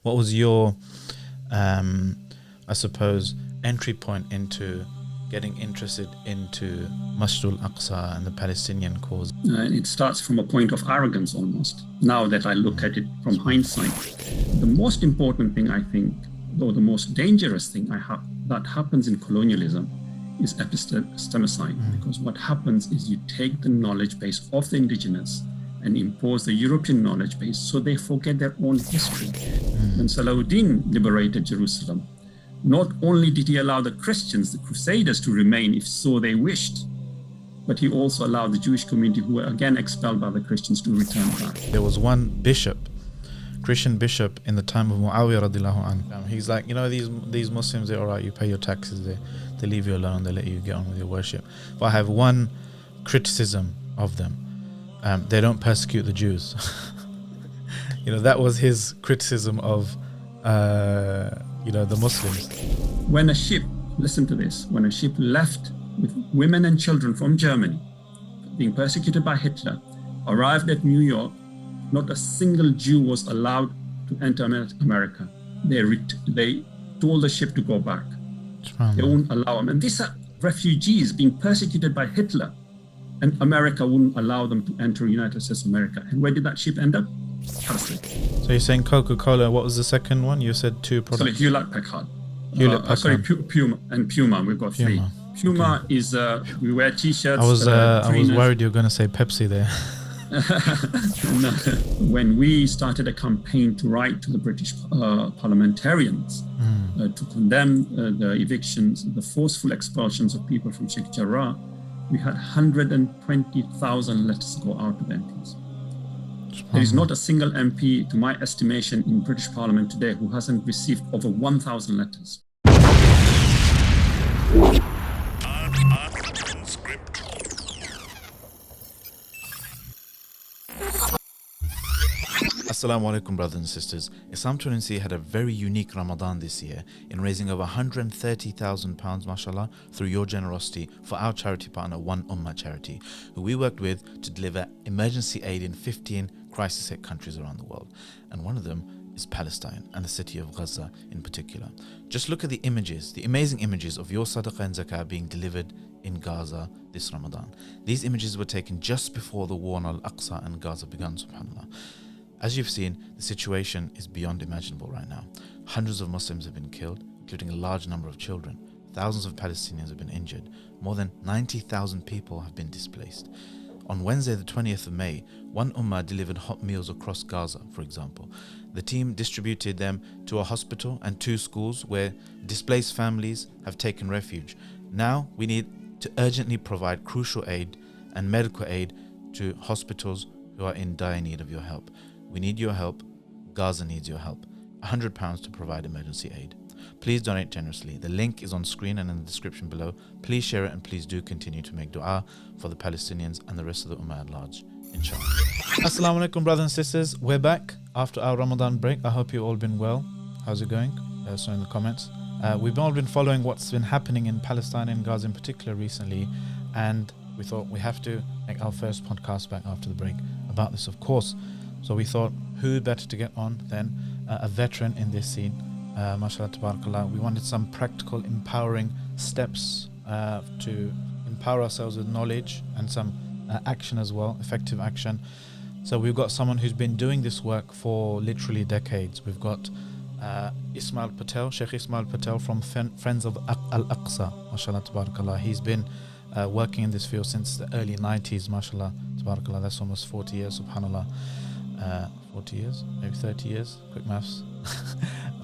What was your, I suppose, entry point into getting interested into Masjid Al-Aqsa and the Palestinian cause? It starts from a point of arrogance almost, now that I look at it from hindsight. The most important thing, I think, or the most dangerous thing that happens in colonialism is epistemicide, because what happens is you take the knowledge base of the indigenous and impose the European knowledge base, so they forget their own history. When Salahuddin liberated Jerusalem, not only did he allow the Christians, the Crusaders, to remain if so they wished, but he also allowed the Jewish community, who were again expelled by the Christians, to return back. There was one bishop, Christian bishop, in the time of Muawiyah radiallahu anhu. He's like, these Muslims, they're all right, you pay your taxes, they leave you alone, they let you get on with your worship. But I have one criticism of them. They don't persecute the Jews. That was his criticism of the Muslims. When a ship, listen to this, when a ship left with women and children from Germany, being persecuted by Hitler, arrived at New York, not a single Jew was allowed to enter America. They told the ship to go back. They wouldn't allow them. And these are refugees being persecuted by Hitler, and America wouldn't allow them to enter United States of America. And where did that ship end up? Palestine. So you're saying Coca-Cola, what was the second one? You said two products. Hewlett-Packard. Puma. And Puma, we've got three. Puma is, we wear t-shirts. I was worried you were going to say Pepsi there. No. When we started a campaign to write to the British parliamentarians to condemn the evictions, the forceful expulsions of people from Sheikh Jarrah, we had 120,000 letters go out to the MPs. There is not a single MP, to my estimation, in British Parliament today who hasn't received over 1,000 letters. Assalamu alaikum, brothers and sisters. Islam Tunisia had a very unique Ramadan this year in raising over £130,000, mashallah, through your generosity for our charity partner, One Ummah Charity, who we worked with to deliver emergency aid in 15 crisis-hit countries around the world. And one of them is Palestine, and the city of Gaza in particular. Just look at the images, the amazing images of your sadaqah and zakah being delivered in Gaza this Ramadan. These images were taken just before the war on Al-Aqsa and Gaza began, subhanAllah. As you've seen, the situation is beyond imaginable right now. Hundreds of Muslims have been killed, including a large number of children. Thousands of Palestinians have been injured. More than 90,000 people have been displaced. On Wednesday, the 20th of May, One Ummah delivered hot meals across Gaza, for example. The team distributed them to a hospital and 2 schools where displaced families have taken refuge. Now, we need to urgently provide crucial aid and medical aid to hospitals who are in dire need of your help. We need your help. Gaza needs your help. £100 to provide emergency aid. Please donate generously. The link is on screen and in the description below. Please share it, and please do continue to make dua for the Palestinians and the rest of the Ummah at large. Inshallah. Assalamu alaikum, brothers and sisters. We're back after our Ramadan break. I hope you've all been well. How's it going? So in the comments. We've all been following what's been happening in Palestine and Gaza in particular recently, and we thought we have to make our first podcast back after the break about this, of course. So we thought, who better to get on than a veteran in this scene, mashallah tabarakallah. We wanted some practical, empowering steps to empower ourselves with knowledge and some action as well, effective action. So we've got someone who's been doing this work for literally decades. We've got Ismail Patel, Sh Ismail Patel from Friends of Al-Aqsa, mashallah tabarakallah. He's been working in this field since the early 90s, mashallah tabarakallah. That's almost 40 years, subhanallah. 40 years, maybe 30 years, quick maths.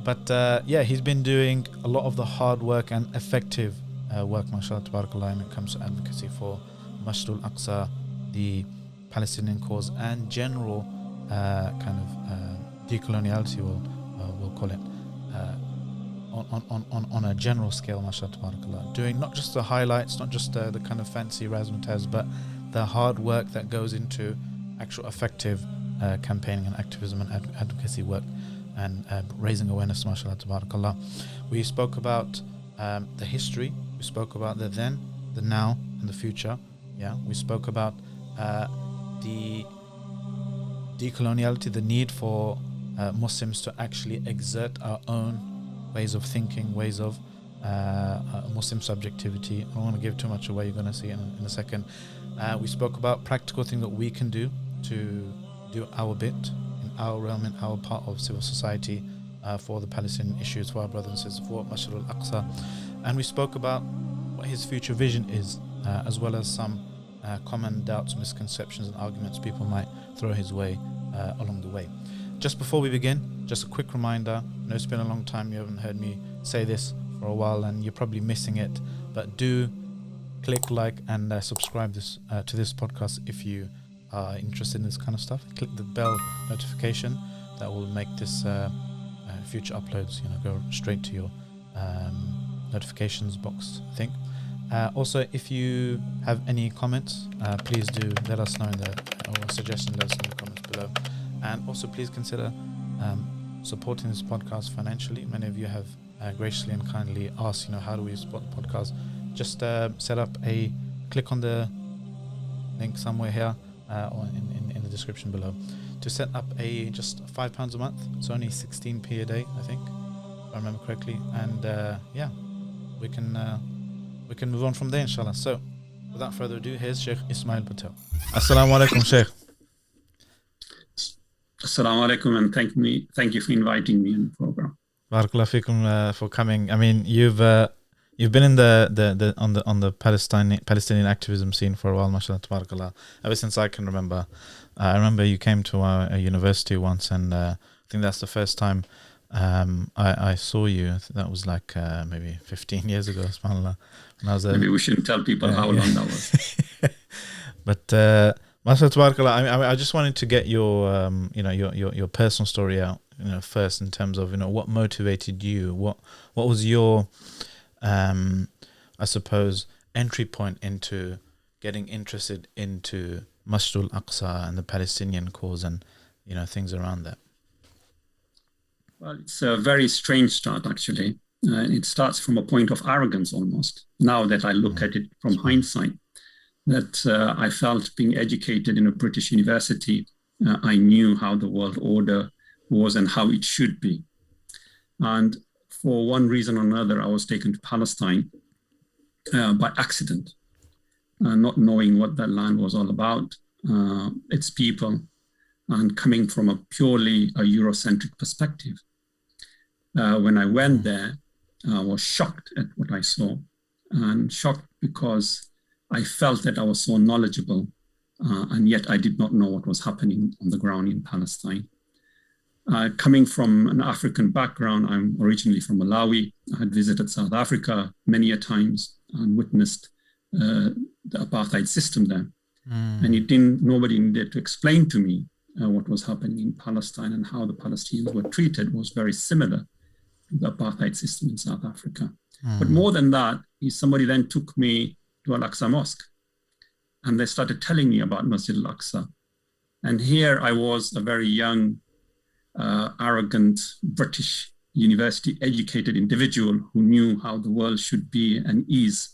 But he's been doing a lot of the hard work and effective work, mashallah tabarakallah, when it comes to advocacy for Masjid Al-Aqsa, the Palestinian cause, and general kind of decoloniality, we'll call it, on a general scale, mashallah tabarakallah. Doing not just the highlights, not just the kind of fancy razzmatazz, but the hard work that goes into actual effective campaigning and activism and advocacy work, and raising awareness, mashallah tabarakallah. We spoke about the history, we spoke about the then, the now, and the future. We spoke about the decoloniality, the need for Muslims to actually exert our own ways of thinking, ways of Muslim subjectivity. I don't want to give too much away, you're going to see in a second. We spoke about practical things that we can do to do our bit in our realm, in our part of civil society, for the Palestinian issues, for our brothers and sisters, for Sh Al-Aqsa. And we spoke about what his future vision is, as well as some common doubts, misconceptions and arguments people might throw his way along the way. Just before we begin, just a quick reminder, I know it's been a long time, you haven't heard me say this for a while and you're probably missing it, but do click like and subscribe to this podcast if you are interested in this kind of stuff. Click the bell notification, that will make this future uploads go straight to your notifications box, I think. Also, if you have any comments, please do let us know or suggestions, let us know in the comments below. And also please consider supporting this podcast financially. Many of you have graciously and kindly asked, how do we support the podcast? Just click on the link somewhere here or in the description below to set up just £5 a month. It's only 16p a day, I think, if I remember correctly. And we can move on from there, inshallah. So without further ado, here's Sh Ismail Patel. Assalamu alaikum, Sheikh. Assalamu alaikum, and thank you for inviting me in the program. Barakallah fikum for coming. I mean, you've been in the Palestinian activism scene for a while, mashallah, tabarakallah, ever since I can remember. I remember you came to our university once, and I think that's the first time I saw you. I think that was like maybe 15 years ago, subhanAllah. Maybe we shouldn't tell people how long that was. But mashallah, tabarakallah, I just wanted to get your your personal story out, first, in terms of what motivated you, what was your I suppose entry point into getting interested into Masjid Al-Aqsa and the Palestinian cause and things around that. Well, it's a very strange start, actually. It starts from a point of arrogance almost, now that I look at it from hindsight, that I felt being educated in a British university, I knew how the world order was and how it should be. And for one reason or another, I was taken to Palestine by accident, not knowing what that land was all about, its people, and coming from a purely Eurocentric perspective. When I went there, I was shocked at what I saw, and shocked because I felt that I was so knowledgeable, and yet I did not know what was happening on the ground in Palestine. Coming from an African background, I'm originally from Malawi. I had visited South Africa many a times and witnessed the apartheid system there. And nobody needed to explain to me what was happening in Palestine, and how the Palestinians were treated was very similar to the apartheid system in South Africa. But more than that, somebody then took me to Al-Aqsa Mosque, and they started telling me about Masjid Al-Aqsa. And here I was, a very young, arrogant British university educated individual who knew how the world should be and is,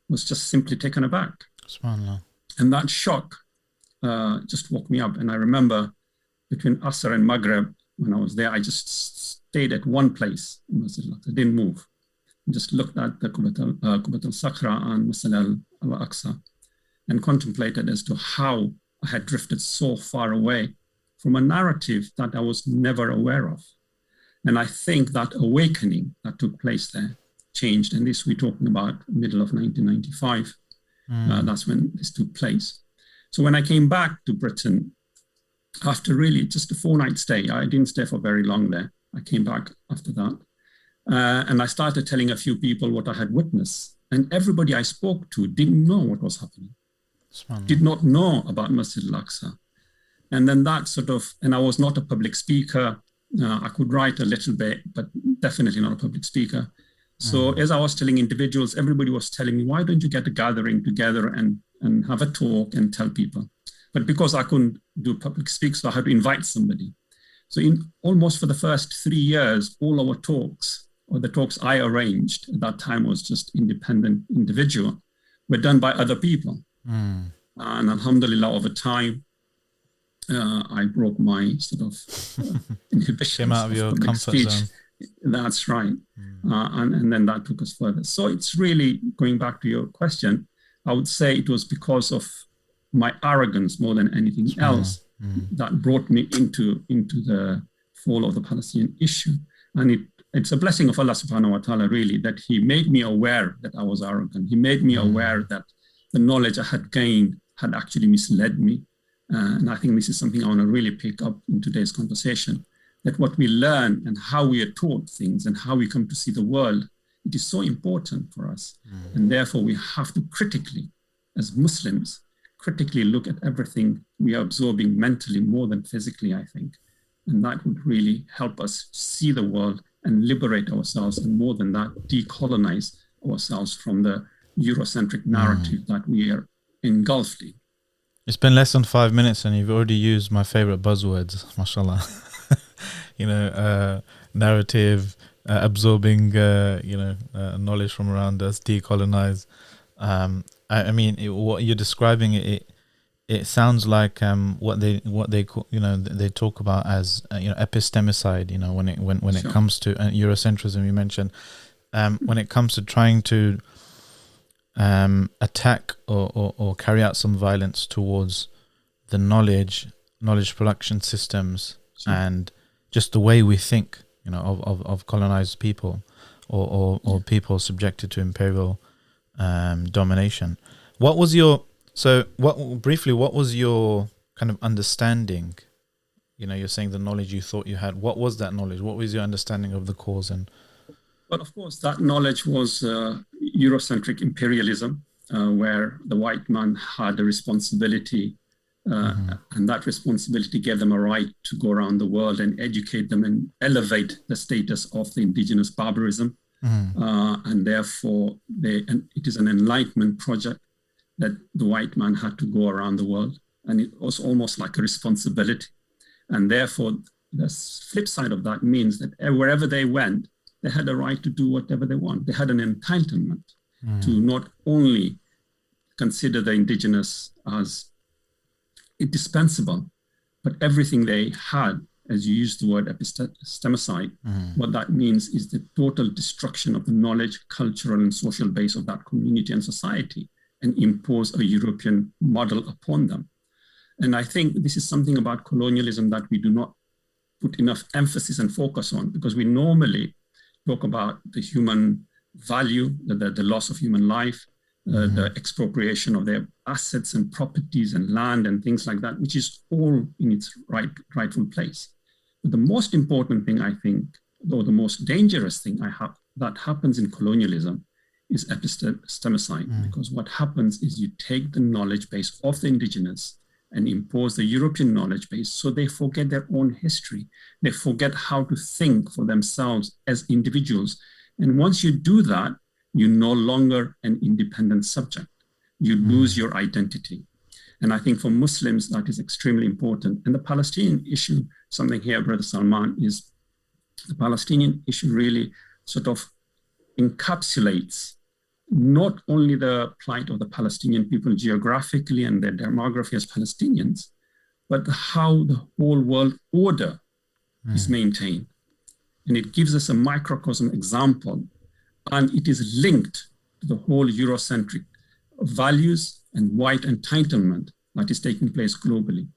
was just simply taken aback. SubhanAllah. And that shock just woke me up. And I remember between Asr and Maghreb, when I was there, I just stayed at one place in Masjid Al-Aqsa. I didn't move. I just looked at the Qubat al-Sakhra and Masjid Al-Aqsa and contemplated as to how I had drifted so far away from a narrative that I was never aware of. And I think that awakening that took place there changed. And this we're talking about middle of 1995. That's when this took place. So when I came back to Britain, after really just a 4-night stay, I didn't stay for very long there. I came back after that. And I started telling a few people what I had witnessed. And everybody I spoke to didn't know what was happening, did not know about Masjid Al-Aqsa. And then that and I was not a public speaker. I could write a little bit, but definitely not a public speaker. So as I was telling individuals, everybody was telling me, why don't you get a gathering together and have a talk and tell people? But because I couldn't do public speak, so I had to invite somebody. So almost for the first 3 years, all our talks, or the talks I arranged at that time was just independent individual, were done by other people. And alhamdulillah, over time, I broke my sort of inhibitions Came out of your public comfort speech. zone. That's right. And then that took us further. So it's really, going back to your question, I would say it was because of my arrogance more than anything else that brought me into the fall of the Palestinian issue. And it's a blessing of Allah subhanahu wa ta'ala, really, that he made me aware that I was arrogant. He made me aware that the knowledge I had gained had actually misled me. And I think this is something I want to really pick up in today's conversation, that what we learn and how we are taught things and how we come to see the world, it is so important for us. And therefore we have to critically, as Muslims, critically look at everything we are absorbing mentally more than physically, I think. And that would really help us see the world and liberate ourselves, and more than that, decolonize ourselves from the Eurocentric narrative that we are engulfed in. It's been less than 5 minutes and you've already used my favorite buzzwords, mashallah. Narrative, absorbing, knowledge from around us, decolonize. I mean, what you're describing, it sounds like what they call, they talk about as epistemicide. When it comes to Eurocentrism, you mentioned, when it comes to trying to attack or carry out some violence towards the knowledge production systems and just the way we think, of colonized people or people subjected to imperial domination. What was your kind of understanding? You're saying the knowledge you thought you had. What was that knowledge? What was your understanding of the cause? And well, of course, that knowledge was Eurocentric imperialism, where the white man had a responsibility, and that responsibility gave them a right to go around the world and educate them and elevate the status of the indigenous barbarism. And therefore, it is an enlightenment project that the white man had to go around the world. And it was almost like a responsibility. And therefore, the flip side of that means that wherever they went, they had a right to do whatever they want. They had an entitlement to not only consider the indigenous as indispensable, but everything they had, as you used the word epistemicide, what that means is the total destruction of the knowledge, cultural and social base of that community and society, and impose a European model upon them. And I think this is something about colonialism that we do not put enough emphasis and focus on, because we normally talk about the human value, the loss of human life, the expropriation of their assets and properties and land and things like that, which is all in its rightful place. But the most important thing, I think, or the most dangerous thing that happens in colonialism is epistemicide, because what happens is you take the knowledge base of the indigenous and impose the European knowledge base, so they forget their own history. They forget how to think for themselves as individuals. And once you do that, you're no longer an independent subject. You lose your identity. And I think for Muslims, that is extremely important. And the Palestinian issue, something here, Brother Salman, is the Palestinian issue really sort of encapsulates not only the plight of the Palestinian people geographically and their demography as Palestinians, but how the whole world order is maintained. And it gives us a microcosm example, and it is linked to the whole Eurocentric values and white entitlement that is taking place globally.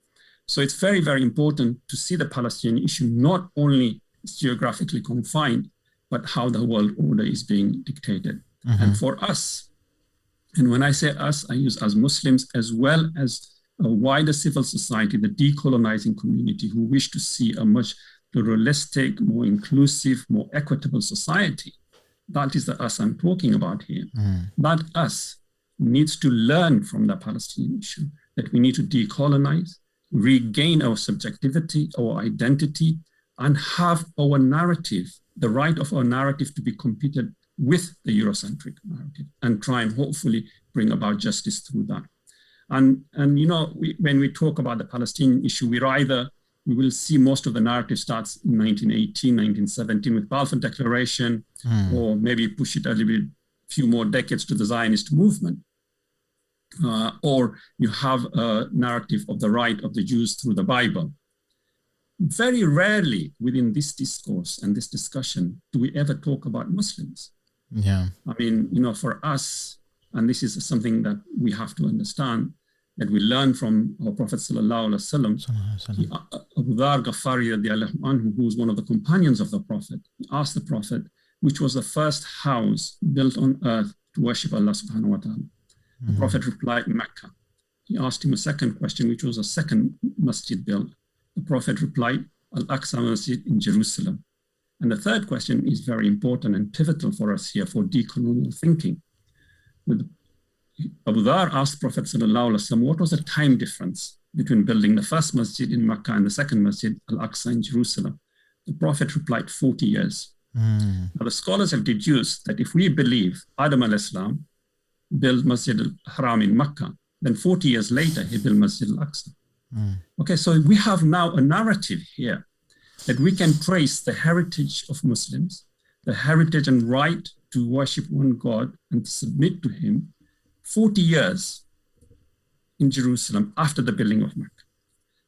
So it's very, very important to see the Palestinian issue not only geographically confined, but how the world order is being dictated. And for us, and when I say us, I use as Muslims as well as a wider civil society, the decolonizing community who wish to see a much pluralistic, more inclusive, more equitable society. That is the us I'm talking about here. That us needs to learn from the Palestinian issue, that we need to decolonize, regain our subjectivity, our identity, and have our narrative, the right of our narrative to be competed with the Eurocentric narrative, and try and hopefully bring about justice through that. And when we talk about the Palestinian issue, we will see most of the narrative starts in 1918, 1917 with Balfour Declaration, or maybe push it a little bit, few more decades to the Zionist movement. or you have a narrative of the right of the Jews through the Bible. Very rarely within this discourse and this discussion do we ever talk about Muslims. Yeah. I mean, for us, and this is something that we have to understand, that we learn from our Prophet sallallahu alaihi wasallam. Abu Dhar Ghaffari radiallahu anhu, who was one of the companions of the Prophet, he asked the Prophet, which was the first house built on earth to worship Allah subhanahu wa ta'ala. The Prophet replied, Mecca. He asked him a second question, which was a second masjid built. The Prophet replied, Al-Aqsa Masjid in Jerusalem. And the third question is very important and pivotal for us here for decolonial thinking. Abu Dhar asked Prophet sallallahu alaihi wasallam, what was the time difference between building the first masjid in Mecca and the second masjid, Al-Aqsa in Jerusalem? The Prophet replied, 40 years. Now the scholars have deduced that if we believe Adam al-Islam built Masjid al-Haram in Mecca, then 40 years later he built Masjid al-Aqsa. Okay, so we have now a narrative here that we can trace the heritage of Muslims, the heritage and right to worship one God and to submit to him 40 years in Jerusalem after the building of Mecca.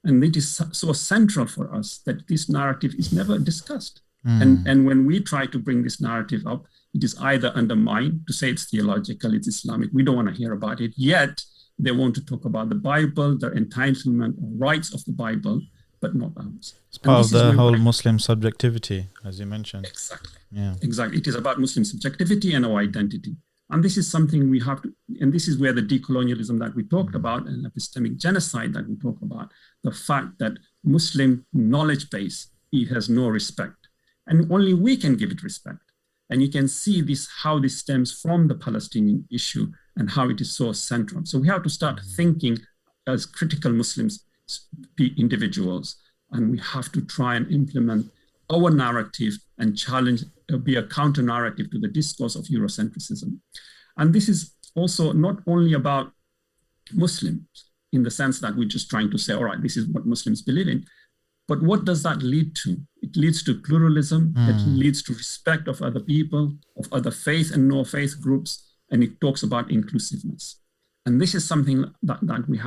And it is so central for us that this narrative is never discussed. And when we try to bring this narrative up, it is either undermined to say it's theological, it's Islamic, we don't want to hear about it, yet they want to talk about the Bible, their entitlement or rights of the Bible, but not ours. It's part of the whole Muslim subjectivity, as you mentioned. Exactly. Yeah. Exactly. It is about Muslim subjectivity and our identity. And this is something we have to, and this is where the decolonialism that we talked about and epistemic genocide that we talk about, the fact that Muslim knowledge base, it has no respect. And only we can give it respect. And you can see this, how this stems from the Palestinian issue and how it is so central. So we have to start thinking as critical Muslims, individuals, and we have to try and implement our narrative and challenge, be a counter narrative to the discourse of Eurocentrism. And this is also not only about Muslims in the sense that we're just trying to say, all right, this is what Muslims believe in, but what does that lead to? It leads to pluralism, it leads to respect of other people, of other faith and no faith groups, and it talks about inclusiveness. And this is something that we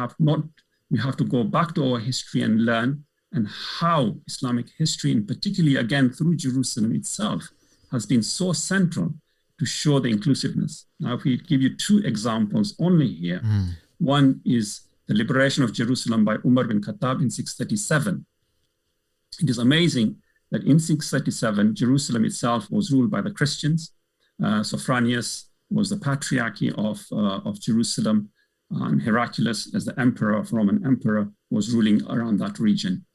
have to go back to our history and learn, and how Islamic history, and particularly again through Jerusalem itself, has been so central to show the inclusiveness. Now, if we give you two examples only here, one is the liberation of Jerusalem by Umar bin Khattab in 637. It is amazing that in 637, Jerusalem itself was ruled by the Christians. Sophronius was the patriarchy of Jerusalem, and Heraclius, as the emperor of Roman emperor, was ruling around that region.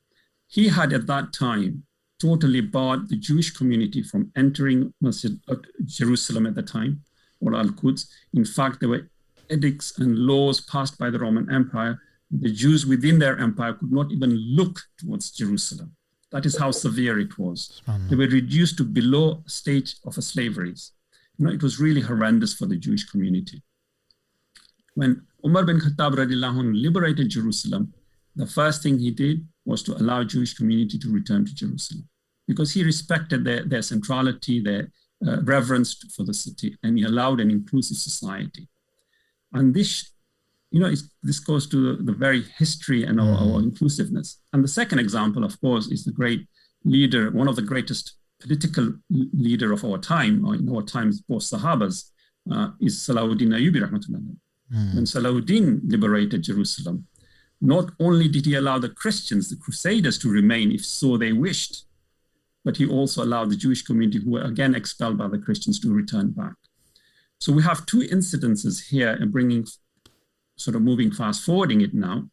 He had at that time totally barred the Jewish community from entering Jerusalem at the time, or Al-Quds. In fact, there were edicts and laws passed by the Roman Empire. The Jews within their empire could not even look towards Jerusalem. That is how severe it was. They were reduced to below a stage of a slavery. It was really horrendous for the Jewish community. When Umar bin Khattab radiallahu anhu liberated Jerusalem, the first thing he did was to allow Jewish community to return to Jerusalem, because he respected their centrality, their reverence for the city, and he allowed an inclusive society. And this, this goes to the very history and our inclusiveness. And the second example, of course, is the great leader, one of the greatest political leader of our time, or in our times post-Sahabas, is Salahuddin Ayyubi rahmatullah. When Salahuddin liberated Jerusalem, not only did he allow the Christians, the Crusaders, to remain if so they wished, but he also allowed the Jewish community, who were again expelled by the Christians, to return back. So we have two incidences here, and moving fast forwarding it now.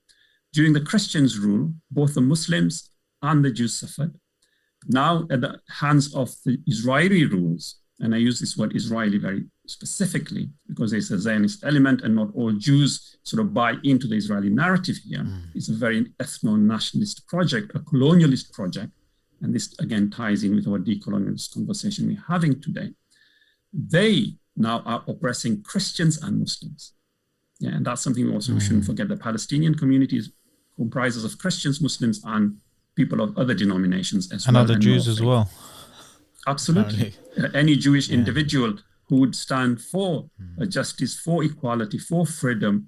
During the Christians' rule, both the Muslims and the Jews suffered. Now, at the hands of the Israeli rules, and I use this word Israeli very specifically because there's a Zionist element and not all Jews buy into the Israeli narrative here. It's a very ethno-nationalist project, a colonialist project. And this again ties in with our decolonialist conversation we're having today. They now are oppressing Christians and Muslims. Yeah, and that's something we shouldn't forget. The Palestinian community comprises of Christians, Muslims, and people of other denominations as well. And other Jews as well. Absolutely. Any Jewish individual who would stand for justice, for equality, for freedom,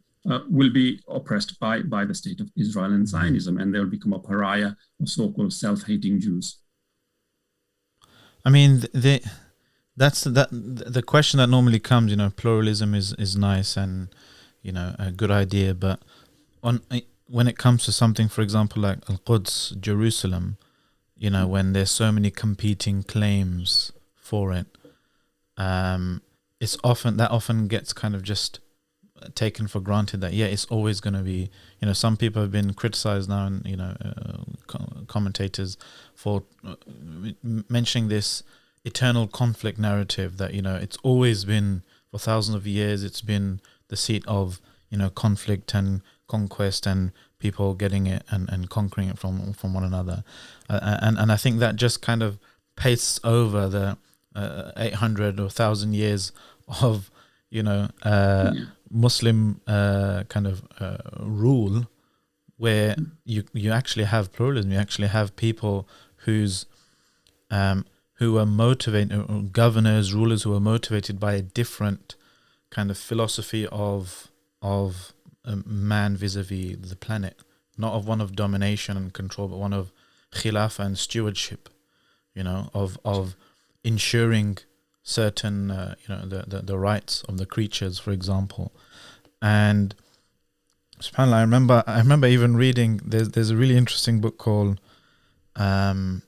will be oppressed by the state of Israel and Zionism, and they'll become a pariah of so-called self-hating Jews. I mean, that's the question that normally comes. Pluralism is nice and a good idea, but when it comes to something, for example, like Al-Quds, Jerusalem, when there's so many competing claims for it, it's often gets kind of just taken for granted that it's always going to be. Some people have been criticized now, and commentators for mentioning this eternal conflict narrative that it's always been, for thousands of years, it's been the seat of conflict and conquest and people getting it and conquering it from one another, and I think that just kind of pastes over the 800 or 1,000 years of Muslim kind of rule, where you actually have pluralism. You actually have people who are motivated, governors, rulers who are motivated by a different kind of philosophy of man vis-a-vis the planet, not of one of domination and control, but one of khilafah and stewardship, of ensuring certain the rights of the creatures, for example. And subhanAllah, I remember even reading, there's a really interesting book called subhanAllah,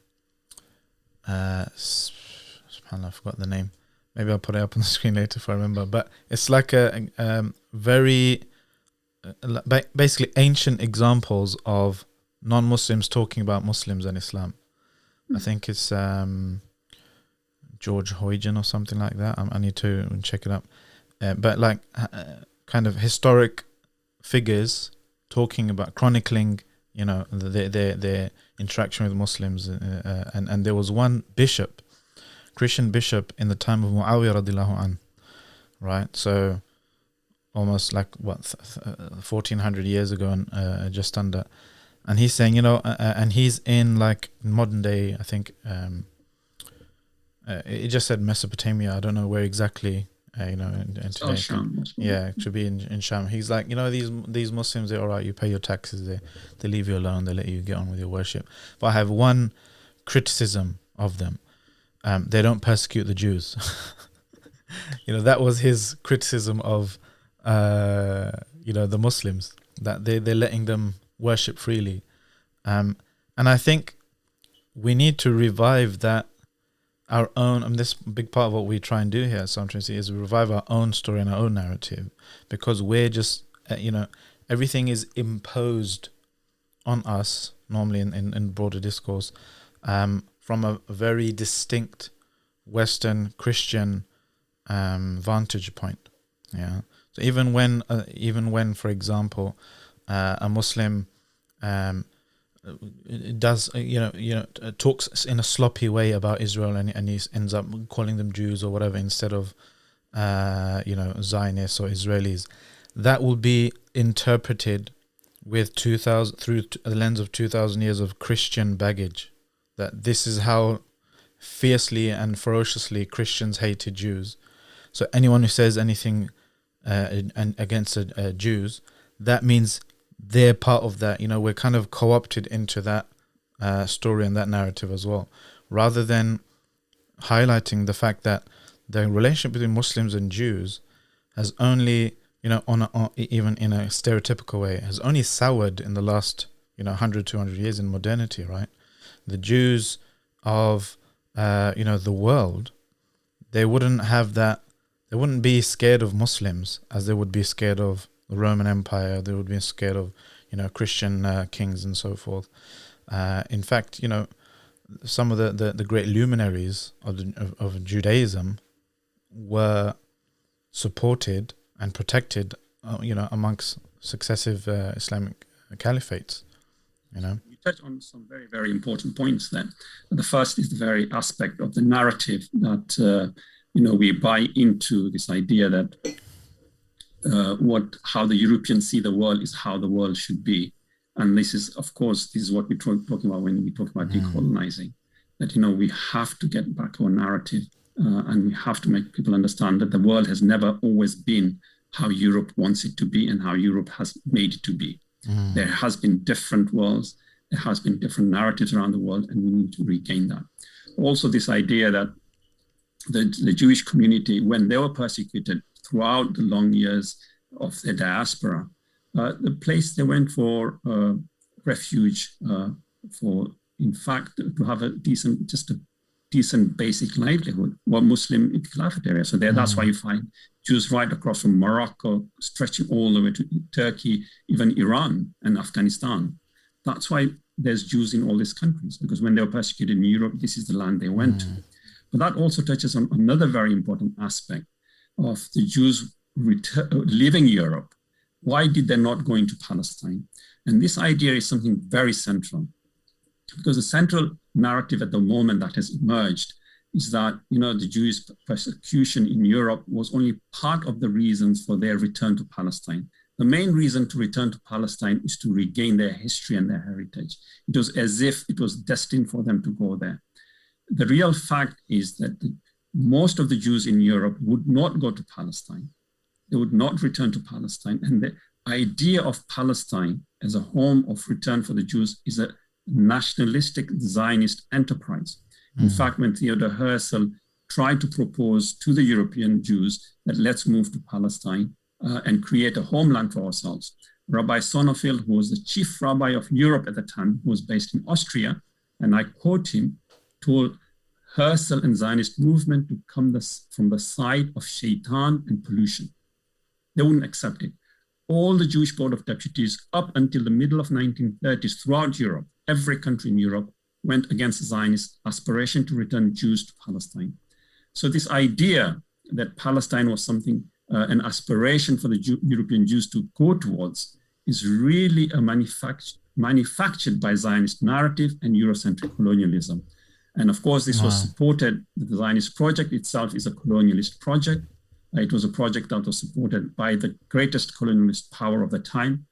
I forgot the name. Maybe I'll put it up on the screen later if I remember. But it's like a very basically ancient examples of non-Muslims talking about Muslims and Islam. I think it's George Huygens or something like that. I need to check it up. But like kind of historic figures talking about, chronicling, their interaction with Muslims. And there was one bishop, Christian bishop, in the time of Muawiyah radiallahu an, right? So almost like 1400 years ago, and just under. And he's saying, and he's in like modern day, I think, it just said Mesopotamia. I don't know where exactly, in today. Sham. Yeah, it should be in Sham. He's like, these Muslims, they're all right. You pay your taxes. They leave you alone. They let you get on with your worship. But I have one criticism of them. They don't persecute the Jews. That was his criticism of, the Muslims, that they're letting them worship freely. And I think we need to revive that, our own, and this big part of what we try and do here at Salman is revive our own story and our own narrative, because we're just, everything is imposed on us, normally in broader discourse, from a very distinct Western Christian vantage point. Yeah. So even when, for example, a Muslim does talks in a sloppy way about Israel, and he ends up calling them Jews or whatever instead of Zionists or Israelis, that will be interpreted with 2000 through the lens of 2000 years of Christian baggage, that this is how fiercely and ferociously Christians hated Jews. So anyone who says anything against Jews, that means they're part of that. We're kind of co-opted into that story and that narrative as well, rather than highlighting the fact that the relationship between Muslims and Jews has only, even in a stereotypical way, has only soured in the last 100, 200 years in modernity, right? The Jews of the world, they wouldn't have that. They wouldn't be scared of Muslims as they would be scared of the Roman Empire. They would be scared of Christian kings and so forth. In fact, some of the great luminaries of Judaism were supported and protected, amongst successive Islamic caliphates. You touch on some very, very important points there. The first is the very aspect of the narrative that we buy into, this idea that how the Europeans see the world is how the world should be. And this is what we're talking about when we talk about decolonizing, that, we have to get back to our narrative, and we have to make people understand that the world has never always been how Europe wants it to be and how Europe has made it to be. There has been different worlds, there has been different narratives around the world, and we need to regain that. Also, this idea that the Jewish community, when they were persecuted throughout the long years of their diaspora, the place they went for refuge, for, in fact, to have a decent basic livelihood, were Muslim enclaved areas. So that's why you find Jews right across from Morocco, stretching all the way to Turkey, even Iran and Afghanistan. That's why there's Jews in all these countries, because when they were persecuted in Europe, this is the land they went to. But that also touches on another very important aspect of the Jews leaving Europe. Why did they not go into Palestine? And this idea is something very central, because the central narrative at the moment that has emerged is that, the Jewish persecution in Europe was only part of the reasons for their return to Palestine. The main reason to return to Palestine is to regain their history and their heritage. It was as if it was destined for them to go there. The real fact is that most of the Jews in Europe would not go to Palestine. They would not return to Palestine. And the idea of Palestine as a home of return for the Jews is a nationalistic Zionist enterprise. In fact, when Theodor Herzl tried to propose to the European Jews that let's move to Palestine and create a homeland for ourselves, Rabbi Sonnenfeld, who was the chief rabbi of Europe at the time, who was based in Austria, and I quote him, told Herzl and Zionist movement to come from the side of shaitan and pollution. They wouldn't accept it. All the Jewish Board of Deputies up until the middle of 1930s throughout Europe, every country in Europe went against Zionist aspiration to return Jews to Palestine. So this idea that Palestine was something, an aspiration for the European Jews to go towards, is really a manufactured by Zionist narrative and Eurocentric colonialism. And of course, this was supported, the Zionist project itself is a colonialist project. It was a project that was supported by the greatest colonialist power of the time,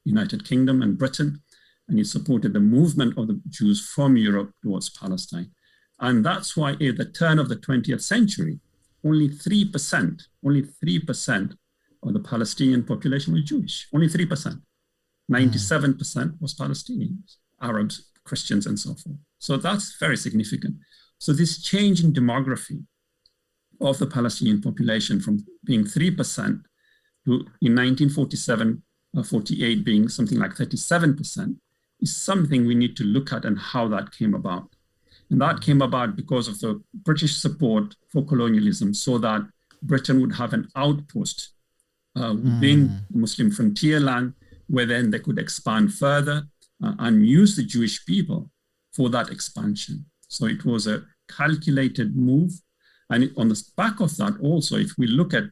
United Kingdom and Britain, and it supported the movement of the Jews from Europe towards Palestine. And that's why at the turn of the 20th century, only 3% of the Palestinian population was Jewish, only 3%. 97% was Palestinians, Arabs, Christians, and so forth. So that's very significant. So this change in demography of the Palestinian population from being 3% to in 1947, 48 being something like 37% is something we need to look at and how that came about. And that came about because of the British support for colonialism, so that Britain would have an outpost within the Muslim frontier land, where then they could expand further and use the Jewish people for that expansion. So it was a calculated move. And on the back of that also, if we look at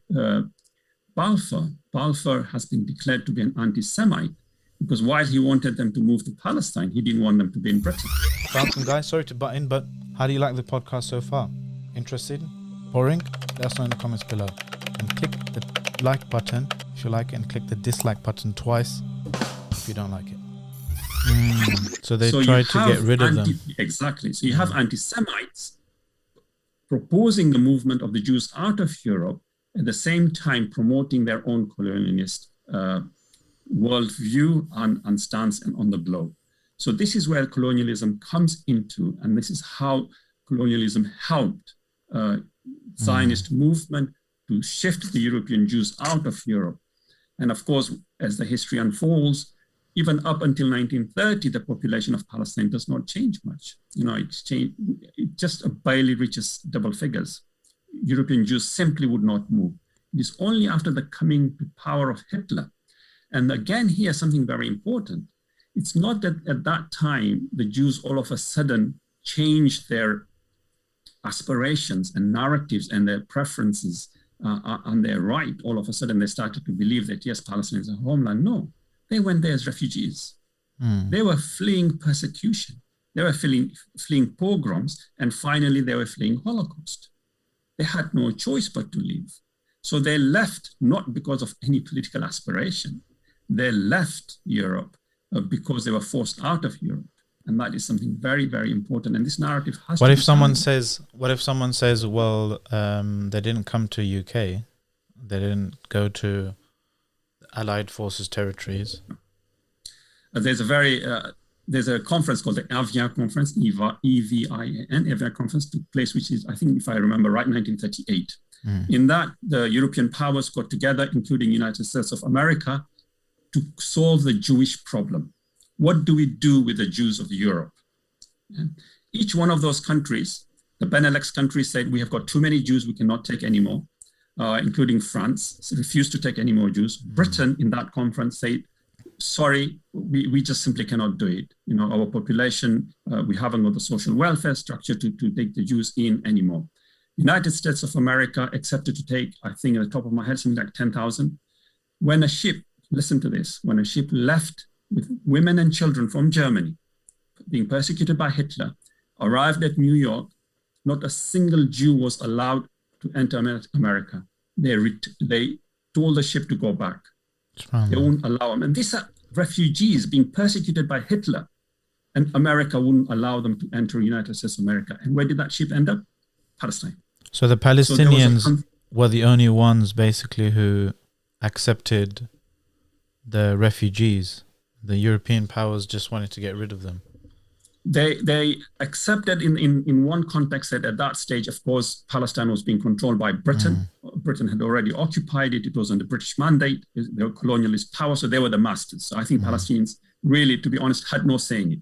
Balfour has been declared to be an anti-Semite, because while he wanted them to move to Palestine, he didn't want them to be in Britain. Welcome, guys. Sorry to butt in, but how do you like the podcast so far? Interested? Boring? Let us know in the comments below. And click the like button if you like it, and click the dislike button twice if you don't like it. So they tried to get rid of them. Exactly. So you have anti-Semites proposing the movement of the Jews out of Europe, at the same time promoting their own colonialist worldview and stance on the globe. So this is where colonialism comes into, and this is how colonialism helped Zionist movement to shift the European Jews out of Europe. And of course, as the history unfolds, even up until 1930, the population of Palestine does not change much. It just barely reaches double figures. European Jews simply would not move. It is only after the coming to power of Hitler. And again, here, something very important. It's not that at that time, the Jews all of a sudden changed their aspirations and narratives and their preferences on their right. All of a sudden, they started to believe that, yes, Palestine is a homeland. No, they went there as refugees. They were fleeing persecution. They were fleeing pogroms. And finally, they were fleeing Holocaust. They had no choice but to leave. So they left not because of any political aspiration. They left Europe because they were forced out of Europe. And that is something very, very important. And this narrative has What if someone says, well, they didn't come to UK, They didn't go to Allied forces territories. There's a conference called the Avia Conference, EVIAN, Avia Conference, took place, which is, I think, if I remember right, 1938. In that, the European powers got together, including United States of America, to solve the Jewish problem. What do we do with the Jews of Europe? And each one of those countries, the Benelux countries said, we have got too many Jews, we cannot take any more, including France, refused to take any more Jews. Britain, in that conference, said, sorry, we just simply cannot do it. You know, our population, we haven't got the social welfare structure to take the Jews in anymore. United States of America accepted to take, I think at the top of my head, something like 10,000. When a ship, listen to this, when a ship left with women and children from Germany, being persecuted by Hitler, arrived at New York, not a single Jew was allowed to enter America. They told the ship to go back. They wouldn't allow them. And these are refugees being persecuted by Hitler, and America wouldn't allow them to enter United States of America. And where did that ship end up? Palestine. So the Palestinians were the only ones basically who accepted the refugees. The European powers just wanted to get rid of them. They accepted in one context that at that stage, of course, Palestine was being controlled by Britain. Britain had already occupied it. It was under British mandate. They were colonialist power, so they were the masters. So I think Palestinians really, to be honest, had no say in it.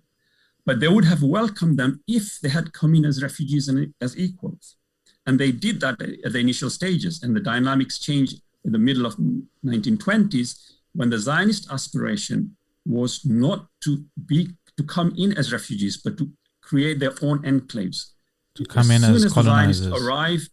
But they would have welcomed them if they had come in as refugees and as equals. And they did that at the initial stages. And the dynamics changed in the middle of 1920s when the Zionist aspiration was not to come in as refugees, but to create their own enclaves. To come in as colonizers. The Zionists arrived,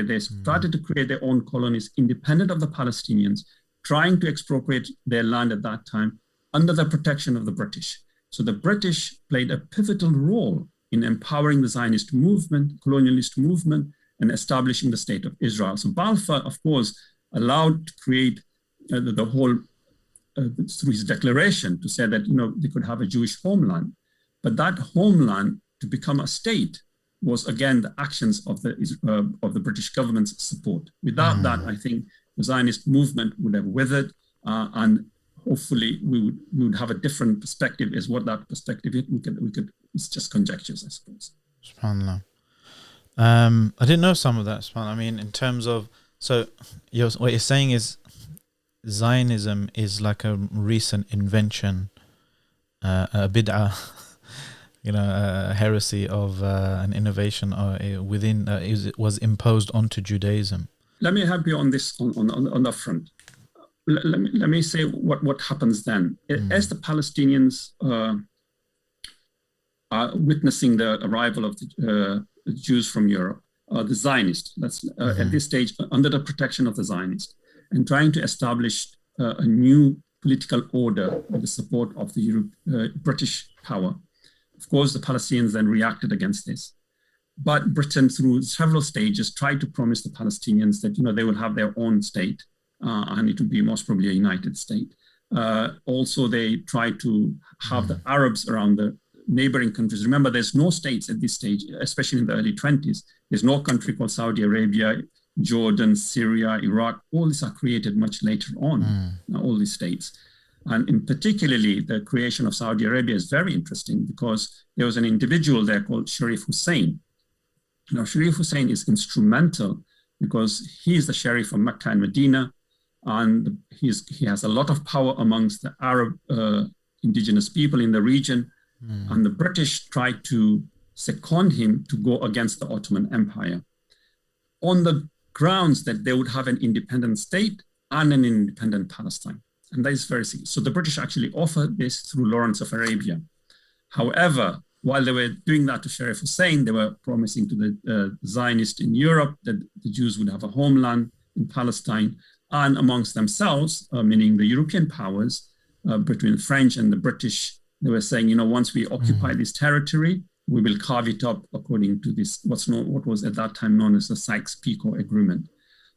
they started to create their own colonies independent of the Palestinians, trying to expropriate their land at that time under the protection of the British. So the British played a pivotal role in empowering the Zionist movement, colonialist movement, and establishing the state of Israel. So Balfour, of course, allowed to create the whole through his declaration to say that, you know, they could have a Jewish homeland. But that homeland to become a state was, again, the actions of the British government's support. Without that, I think the Zionist movement would have withered, and hopefully we would have a different perspective. Is what that perspective is. It's just conjectures, I suppose. SubhanAllah. I didn't know some of that, SubhanAllah. I mean, in terms of, so what you're saying is Zionism is like a recent invention, a bid'ah, a heresy of an innovation within, it was imposed onto Judaism. Let me help you on this, on the front. Let me say what happens then. As the Palestinians are witnessing the arrival of the Jews from Europe, the Zionists, at this stage, under the protection of the Zionists, and trying to establish a new political order with the support of the British power. Of course, the Palestinians then reacted against this. But Britain, through several stages, tried to promise the Palestinians that, they will have their own state, and it would be most probably a united state. Also, they tried to have the Arabs around the neighboring countries. Remember, there's no states at this stage, especially in the early 20s. There's no country called Saudi Arabia, Jordan, Syria, Iraq. All these are created much later on, all these states. And in particularly, the creation of Saudi Arabia is very interesting because there was an individual there called Sharif Hussein. Now, Sharif Hussein is instrumental because he is the Sharif of Mecca and Medina, and he has a lot of power amongst the Arab indigenous people in the region. And the British tried to second him to go against the Ottoman Empire on the grounds that they would have an independent state and an independent Palestine. And that is very serious. So the British actually offered this through Lawrence of Arabia. However, while they were doing that to Sharif Hussein, they were promising to the Zionists in Europe that the Jews would have a homeland in Palestine, and amongst themselves, meaning the European powers, between the French and the British, they were saying, once we occupy this territory, we will carve it up according to this, what was at that time known as the Sykes-Picot Agreement.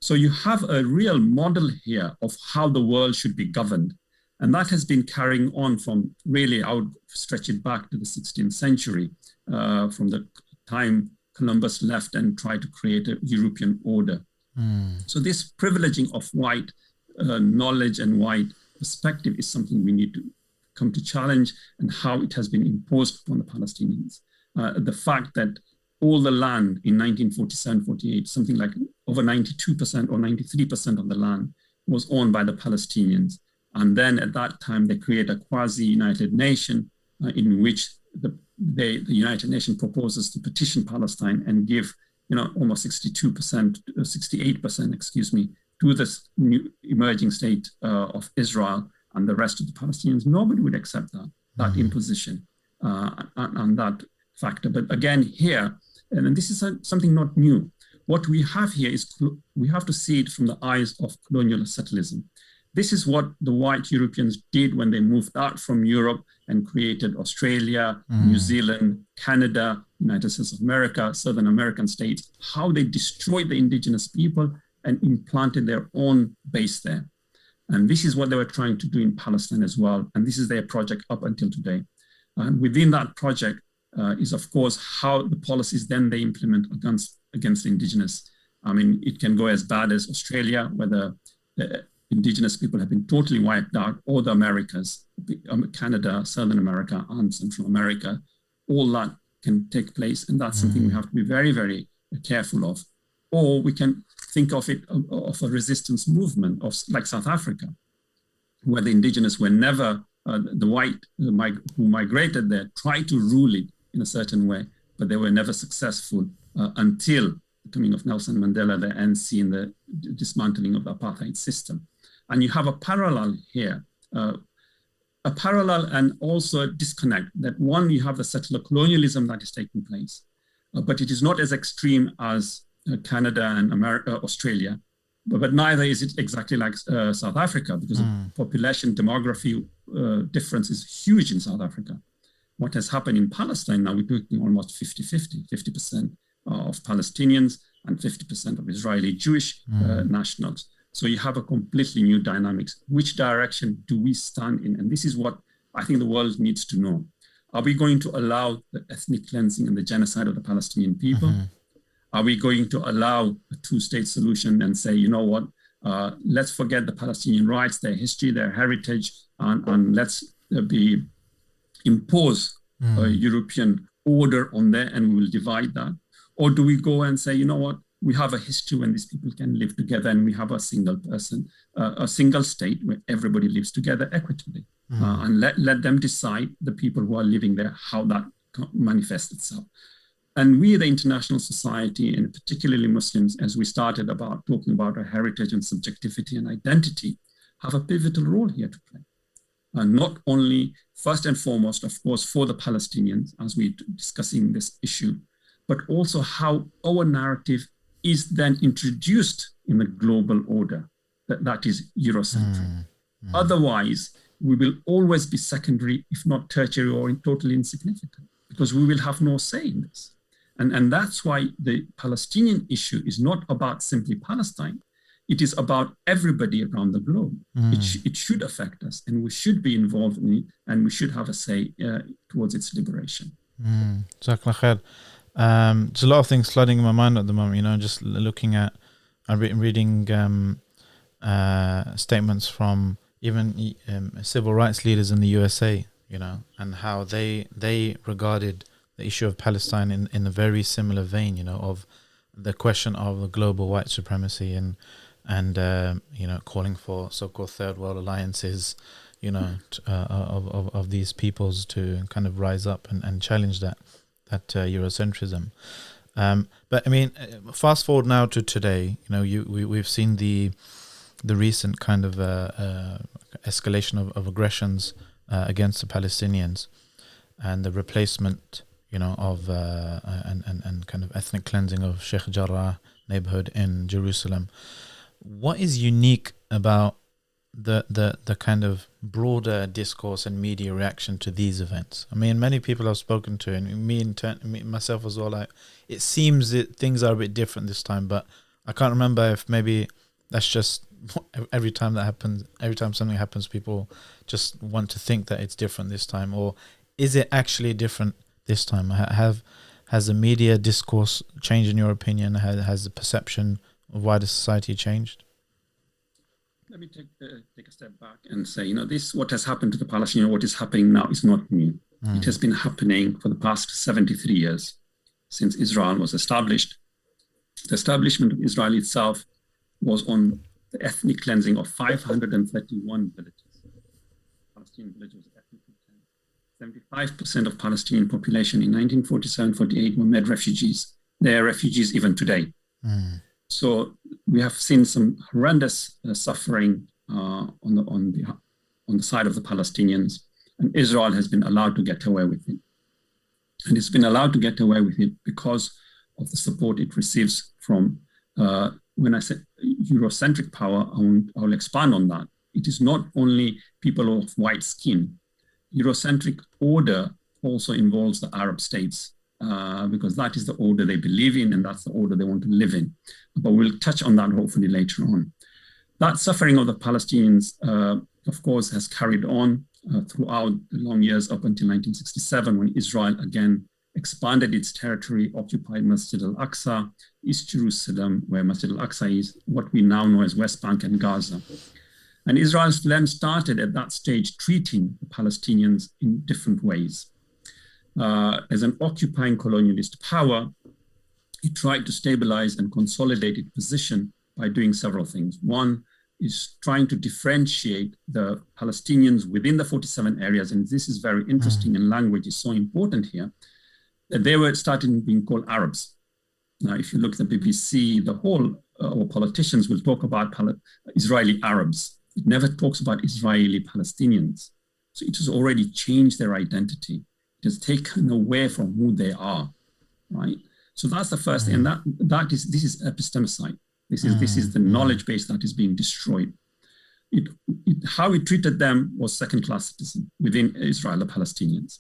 So you have a real model here of how the world should be governed. And that has been carrying on from really, I would stretch it back to the 16th century, from the time Columbus left and tried to create a European order. So this privileging of white knowledge and white perspective is something we need to come to challenge, and how it has been imposed upon the Palestinians. The fact that all the land in 1947-48, something like over 92% or 93% of the land was owned by the Palestinians. And then at that time, they create a quasi-United Nation in which the United Nations proposes to petition Palestine and give, almost 68%, excuse me, to this new emerging state of Israel and the rest of the Palestinians. Nobody would accept that imposition and that factor. But again, here, and this is something not new. What we have here is we have to see it from the eyes of colonial settlerism. This is what the white Europeans did when they moved out from Europe and created Australia, New Zealand, Canada, United States of America, Southern American states, how they destroyed the indigenous people and implanted their own base there. And this is what they were trying to do in Palestine as well. And this is their project up until today. And within that project is, of course, how the policies then they implement against the indigenous. I mean, it can go as bad as Australia, where the indigenous people have been totally wiped out, or the Americas, Canada, Southern America, and Central America. All that can take place. And that's something we have to be very, very careful of. Or we can think of it of a resistance movement like South Africa, where the indigenous were never, the white who migrated there tried to rule it in a certain way, but they were never successful until the coming of Nelson Mandela, the ANC, and the dismantling of the apartheid system. And you have a parallel here, a parallel and also a disconnect. That one, you have the settler colonialism that is taking place, but it is not as extreme as Canada and Australia, but neither is it exactly like South Africa, because the population demography difference is huge in South Africa. What has happened in Palestine now, we're talking almost 50% of Palestinians and 50% of Israeli Jewish nationals. So you have a completely new dynamics. Which direction do we stand in? And this is what I think the world needs to know. Are we going to allow the ethnic cleansing and the genocide of the Palestinian people? Are we going to allow a two-state solution and say, you know what, let's forget the Palestinian rights, their history, their heritage, and let's impose a European order on there, and we will divide that? Or do we go and say, you know what, we have a history when these people can live together, and we have a single person, a single state where everybody lives together equitably, and let them decide, the people who are living there, how that manifests itself. And we, the international society, and particularly Muslims, as we started about talking about our heritage and subjectivity and identity, have a pivotal role here to play. And not only, first and foremost, of course, for the Palestinians, as we're discussing this issue, but also how our narrative is then introduced in the global order that is Eurocentric. Otherwise, we will always be secondary, if not tertiary, or totally insignificant, because we will have no say in this. And that's why the Palestinian issue is not about simply Palestine. It is about everybody around the globe. It should affect us, and we should be involved in it, and we should have a say towards its liberation. Jazakallah khair. There's a lot of things flooding in my mind at the moment, just looking at, I'm reading statements from even civil rights leaders in the USA, and how they regarded the issue of Palestine in a very similar vein, of the question of the global white supremacy and calling for so-called third world alliances, of these peoples to kind of rise up and challenge that Eurocentrism. But I mean, fast forward now to today, we've seen the recent kind of escalation of aggressions against the Palestinians, and the replacement, of and kind of ethnic cleansing of Sheikh Jarrah neighborhood in Jerusalem. What is unique about the kind of broader discourse and media reaction to these events? I mean, many people I've spoken to, and me myself as well, it seems that things are a bit different this time, but I can't remember if maybe that's just every time something happens, people just want to think that it's different this time, or is it actually different this time? Has the media discourse changed in your opinion? Has the perception of wider society changed? Let me take a step back and say, this, what has happened to the Palestinians, what is happening now is not new. It has been happening for the past 73 years since Israel was established. The establishment of Israel itself was on the ethnic cleansing of 531 villages. Palestinian villages were ethnically cleansed. 75% of Palestinian population in 1947-48 were made refugees. They are refugees even today. So we have seen some horrendous suffering on the side of the Palestinians, and Israel has been allowed to get away with it. And it's been allowed to get away with it because of the support it receives from, when I say Eurocentric power, I'll expand on that. It is not only people of white skin. Eurocentric order also involves the Arab states, because that is the order they believe in and that's the order they want to live in. But we'll touch on that hopefully later on. That suffering of the Palestinians, of course, has carried on throughout the long years up until 1967, when Israel again expanded its territory, occupied Masjid Al-Aqsa, East Jerusalem, where Masjid Al-Aqsa is, what we now know as West Bank and Gaza. And Israel then started at that stage treating the Palestinians in different ways. As an occupying colonialist power, it tried to stabilize and consolidate its position by doing several things. One is trying to differentiate the Palestinians within the 47 areas, and this is very interesting, and language is so important here, that they were starting being called Arabs. Now, if you look at the BBC, the whole, or politicians will talk about Israeli Arabs. It never talks about Israeli Palestinians. So it has already changed their identity. It has taken away from who they are, right? So that's the first thing, and this is epistemicide. This is the knowledge base that is being destroyed. How it treated them was second-class citizen within Israel, the Palestinians.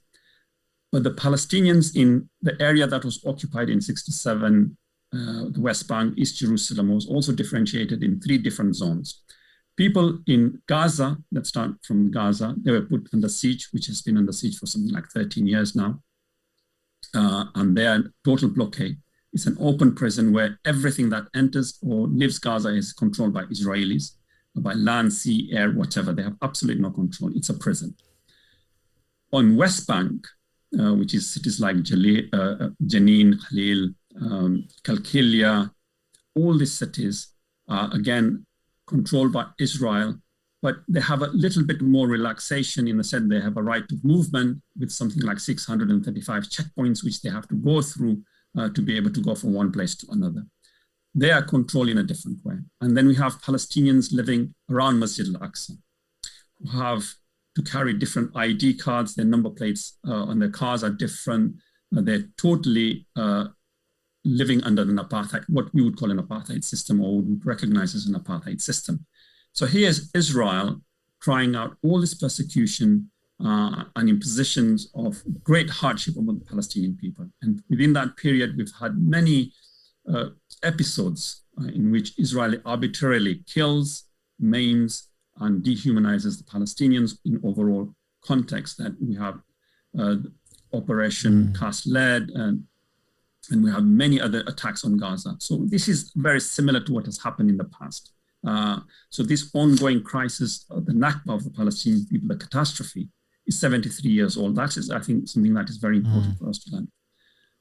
But the Palestinians in the area that was occupied in 67, the West Bank, East Jerusalem, was also differentiated in 3 different zones. People in Gaza, let's start from Gaza, they were put under siege, which has been under siege for something like 13 years now. And their total blockade. It's an open prison where everything that enters or leaves Gaza is controlled by Israelis, by land, sea, air, whatever. They have absolutely no control. It's a prison. On West Bank, which is cities like Jenin, Khalil, Kalkilia, all these cities are again controlled by Israel, but they have a little bit more relaxation in the sense they have a right of movement with something like 635 checkpoints, which they have to go through to be able to go from one place to another. They are controlled in a different way. And then we have Palestinians living around Masjid Al-Aqsa who have to carry different ID cards. Their number plates on their cars are different. They're totally living under an apartheid, what we would call an apartheid system, or would recognize as an apartheid system. So here's Israel crying out all this persecution and impositions of great hardship on the Palestinian people. And within that period, we've had many episodes in which Israel arbitrarily kills, maims, and dehumanizes the Palestinians in overall context. That we have Operation Cast Lead, and we have many other attacks on Gaza. So this is very similar to what has happened in the past. So this ongoing crisis, the Nakba of the Palestinian people, the catastrophe, is 73 years old. That is, I think, something that is very important for us to learn.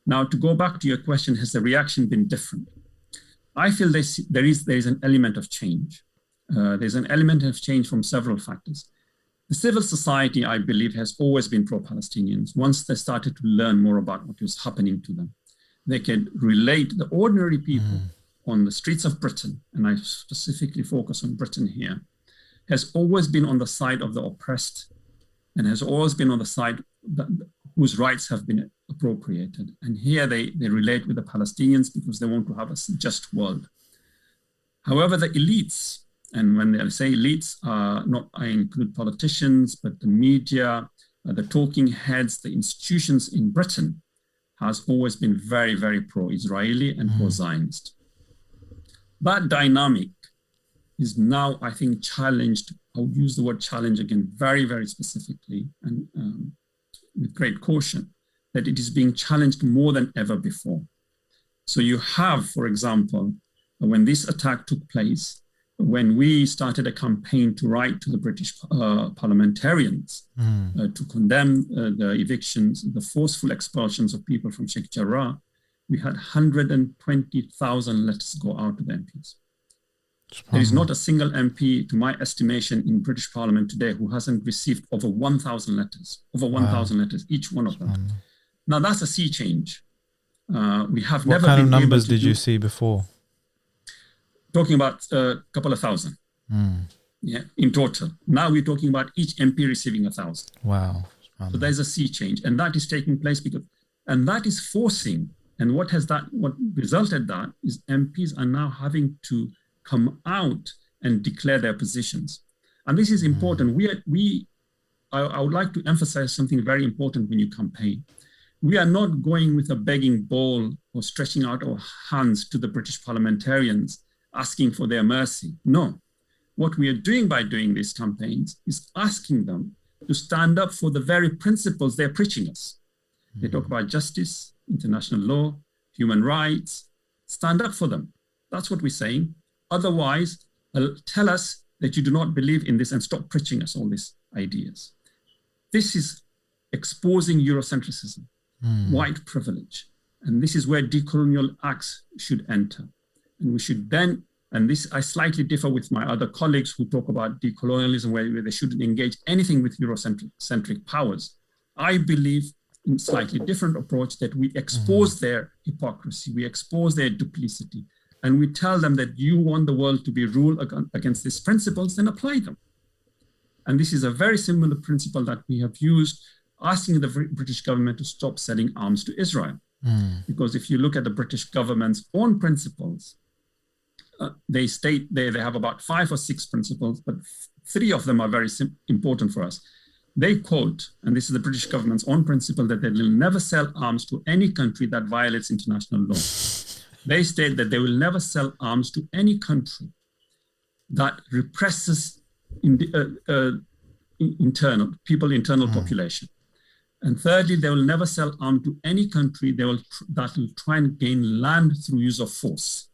Now, to go back to your question, has the reaction been different? I feel there is an element of change. There's an element of change from several factors. The civil society, I believe, has always been pro-Palestinians. Once they started to learn more about what was happening to them, they could relate the ordinary people on the streets of Britain, and I specifically focus on Britain here, has always been on the side of the oppressed and has always been on the side whose rights have been appropriated. And here they relate with the Palestinians because they want to have a just world. However, the elites, and when I say elites, I include politicians, but the media, the talking heads, the institutions in Britain, has always been very, very pro-Israeli and pro-Zionist. That dynamic is now, I think, challenged. I would use the word challenge again very, very specifically and with great caution, that it is being challenged more than ever before. So you have, for example, when this attack took place, when we started a campaign to write to the British parliamentarians to condemn the evictions, the forceful expulsions of people from Sheikh Jarrah, we had 120,000 letters go out to the MPs. There is not a single MP, to my estimation, in British Parliament today who hasn't received over 1,000 letters, letters, each one of them. Now, that's a sea change. We have never been able to. What kind of numbers did you see before? Talking about a couple of thousand, in total. Now we're talking about each MP receiving 1,000. Wow. So there's a sea change, and that is taking place and that is forcing. And what resulted that is MPs are now having to come out and declare their positions. And this is important. I would like to emphasize something very important when you campaign. We are not going with a begging bowl or stretching out our hands to the British parliamentarians asking for their mercy. No. What we are doing by doing these campaigns is asking them to stand up for the very principles they're preaching us. They talk about justice, international law, human rights. Stand up for them. That's what we're saying. Otherwise, tell us that you do not believe in this and stop preaching us all these ideas. This is exposing Eurocentrism, white privilege. And this is where decolonial acts should enter. And we should then, and this I slightly differ with my other colleagues who talk about decolonialism, where they shouldn't engage anything with Eurocentric powers. I believe in a slightly different approach, that we expose their hypocrisy, we expose their duplicity, and we tell them that you want the world to be ruled against these principles, then apply them. And this is a very similar principle that we have used, asking the British government to stop selling arms to Israel. Because if you look at the British government's own principles, they state they have about 5 or 6 principles, but 3 of them are very important for us. They quote, and this is the British government's own principle, that they will never sell arms to any country that violates international law. They state that they will never sell arms to any country that represses internal population. And thirdly, they will never sell arms to any country that will try and gain land through use of force.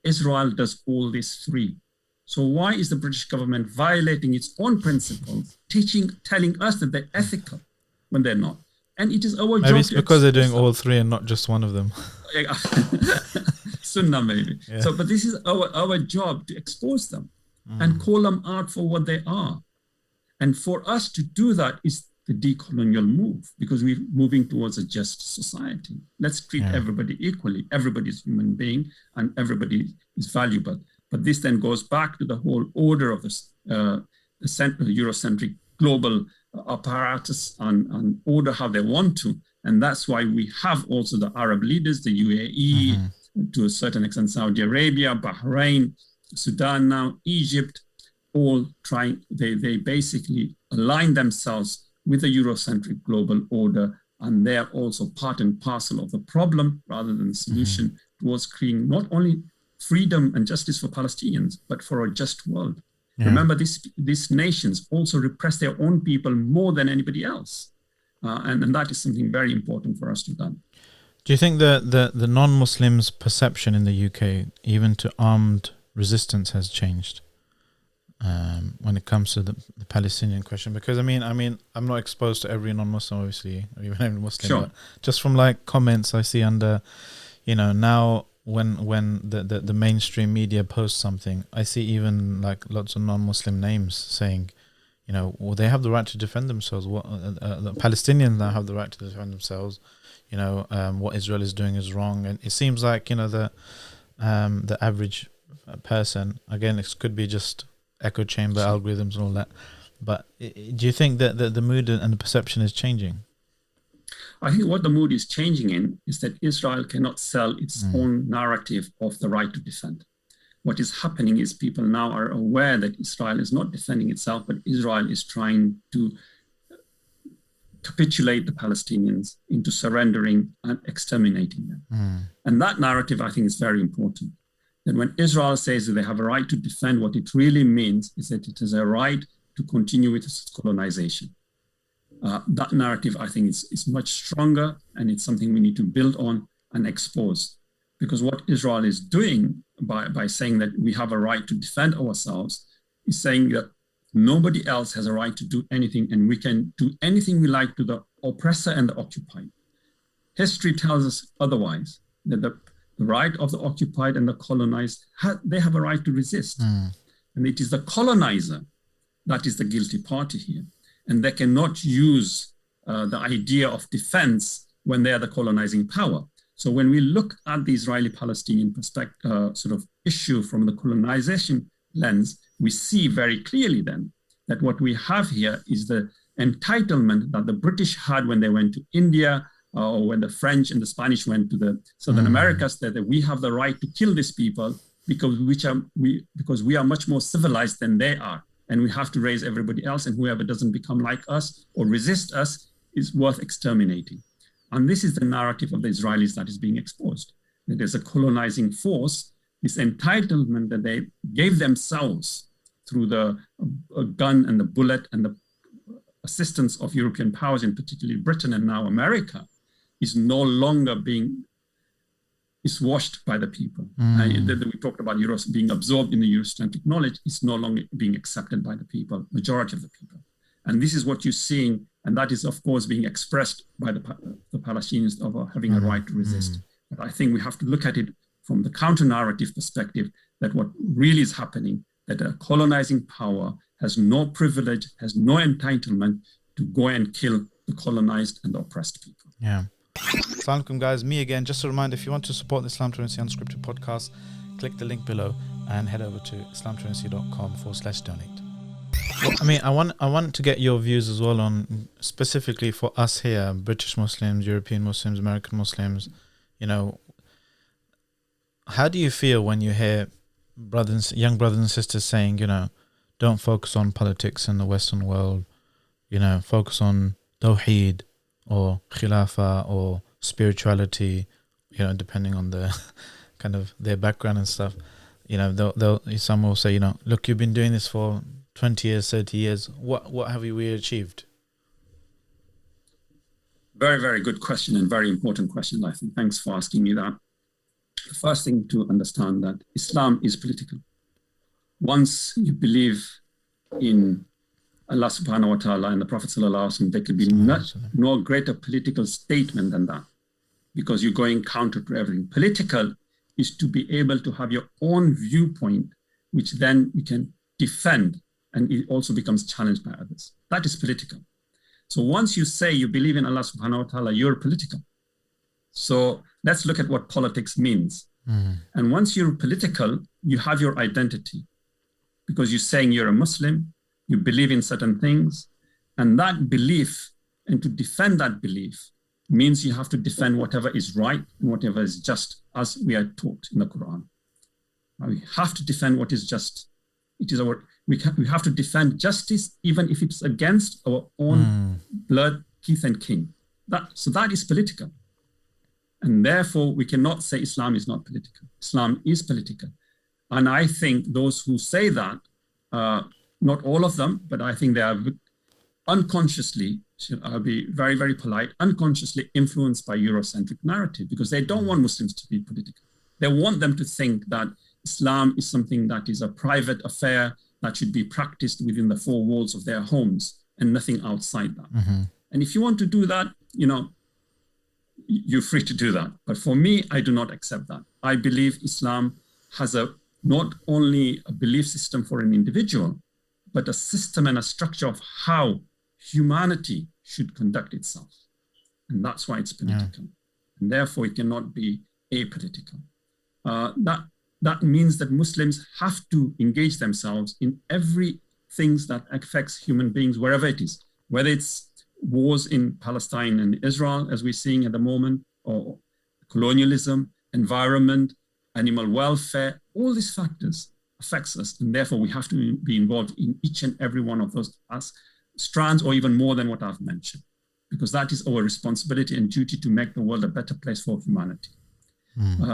Israel does all these 3. So why is the British government violating its own principles, telling us that they're ethical when they're not? And it is our job. Maybe it's because they're doing all 3 and not just one of them. Sunnah, maybe. Yeah. So, but this is our job, to expose them and call them out for what they are. And for us to do that is the decolonial move, because we're moving towards a just society. Let's treat everybody equally. Everybody's a human being and everybody is valuable. But this then goes back to the whole order of the Eurocentric global apparatus and order how they want to. And that's why we have also the Arab leaders, the UAE, to a certain extent, Saudi Arabia, Bahrain, Sudan now, Egypt, all trying, they basically align themselves with the Eurocentric global order, and they're also part and parcel of the problem rather than the solution towards creating not only freedom and justice for Palestinians, but for a just world. Remember, these nations also repress their own people more than anybody else. And that is something very important for us to do. Do you think the non-Muslims' perception in the UK, even to armed resistance, has changed when it comes to the Palestinian question? Because I mean, I'm not exposed to every non-Muslim, obviously, or even every Muslim, but just from like comments I see under, now when the mainstream media posts something, I see even like lots of non-Muslim names saying, well, they have the right to defend themselves. The Palestinians now have the right to defend themselves. What Israel is doing is wrong, and it seems like the average person, again, it could be just echo chamber algorithms and all that. But do you think that the mood and the perception is changing? I think what the mood is changing in is that Israel cannot sell its own narrative of the right to defend. What is happening is people now are aware that Israel is not defending itself, but Israel is trying to capitulate the Palestinians into surrendering and exterminating them. And that narrative, I think, is very important. That when Israel says that they have a right to defend, what it really means is that it has a right to continue with its colonization. That narrative, I think, is much stronger, and it's something we need to build on and expose. Because what Israel is doing by saying that we have a right to defend ourselves is saying that nobody else has a right to do anything, and we can do anything we like to the oppressor and the occupied. History tells us otherwise, that the right of the occupied and the colonized, they have a right to resist. And it is the colonizer that is the guilty party here. And they cannot use the idea of defense when they are the colonizing power. So when we look at the Israeli-Palestinian perspective, sort of issue from the colonization lens, we see very clearly then that what we have here is the entitlement that the British had when they went to India, or when the French and the Spanish went to the Southern Americas, that we have the right to kill these people because we are much more civilized than they are. And we have to raise everybody else, and whoever doesn't become like us or resist us is worth exterminating. And this is the narrative of the Israelis that is being exposed. That there's a colonizing force, this entitlement that they gave themselves through the gun and the bullet and the assistance of European powers, in particularly Britain and now America, is no longer is washed by the people. We talked about Euros being absorbed in the Eurocentric knowledge. It's no longer being accepted by the people, majority of the people. And this is what you're seeing, and that is, of course, being expressed by the Palestinians of having a right to resist. But I think we have to look at it from the counter-narrative perspective, that what really is happening, that a colonizing power has no privilege, has no entitlement to go and kill the colonized and the oppressed people. Yeah. Assalamu alaikum, guys. Me again. Just a reminder, if you want to support the Islam Truancy Unscripted podcast, click the link below and head over to islamtruancy.com/donate. Well, I mean, I want to get your views as well on, specifically for us here, British Muslims, European Muslims, American Muslims. You know, how do you feel when you hear young brothers and sisters saying, you know, don't focus on politics in the Western world, you know, focus on Tawheed or Khilafah or spirituality, you know, depending on the kind of their background and stuff. You know, some will say, you know, look, you've been doing this for 20 years, 30 years. What have we achieved? Very, very good question, and very important question, I think. Thanks for asking me that. The first thing to understand that Islam is political. Once you believe in Allah subhanahu wa ta'ala and the Prophet sallallahu alaihi wasallam, there could be no greater political statement than that, because you're going counter to everything. Political is to be able to have your own viewpoint, which then you can defend, and it also becomes challenged by others. That is political. So once you say you believe in Allah subhanahu wa ta'ala, you're political. So let's look at what politics means. And once you're political, you have your identity, because you're saying you're a Muslim, you believe in certain things, and that belief, and to defend that belief, means you have to defend whatever is right and whatever is just, as we are taught in the Quran. We have to defend what is just. It is we have to defend justice, even if it's against our own blood, kith and kin. So that is political. And therefore, we cannot say Islam is not political. Islam is political. And I think those who say that, not all of them, but I think they are unconsciously, I'll be very, very polite, unconsciously influenced by Eurocentric narrative, because they don't want Muslims to be political. They want them to think that Islam is something that is a private affair that should be practiced within the four walls of their homes and nothing outside that. And if you want to do that, you know, you're free to do that. But for me, I do not accept that. I believe Islam has not only a belief system for an individual, but a system and a structure of how humanity should conduct itself. And that's why it's political. And therefore, it cannot be apolitical. That means that Muslims have to engage themselves in everything that affects human beings, wherever it is, whether it's wars in Palestine and Israel, as we're seeing at the moment, or colonialism, environment, animal welfare, all these factors affects us. And therefore, we have to be involved in each and every one of those strands, or even more than what I've mentioned, because that is our responsibility and duty to make the world a better place for humanity.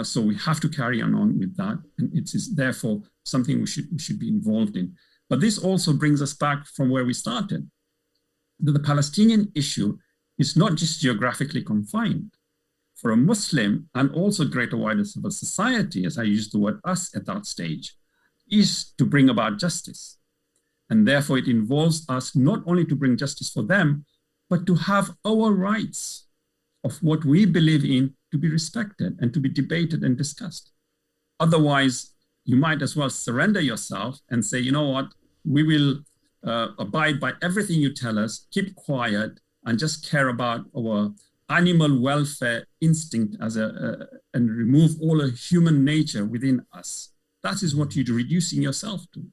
So we have to carry on with that. And it is therefore something we should be involved in. But this also brings us back from where we started. The Palestinian issue is not just geographically confined. for a Muslim and also greater wider civil society, as I use the word us at that stage, is to bring about justice. And therefore it involves us not only to bring justice for them, but to have our rights of what we believe in to be respected and to be debated and discussed. Otherwise, you might as well surrender yourself and say, you know what, we will abide by everything you tell us, keep quiet, and just care about our animal welfare instinct and remove all the human nature within us. That is what you're reducing yourself to.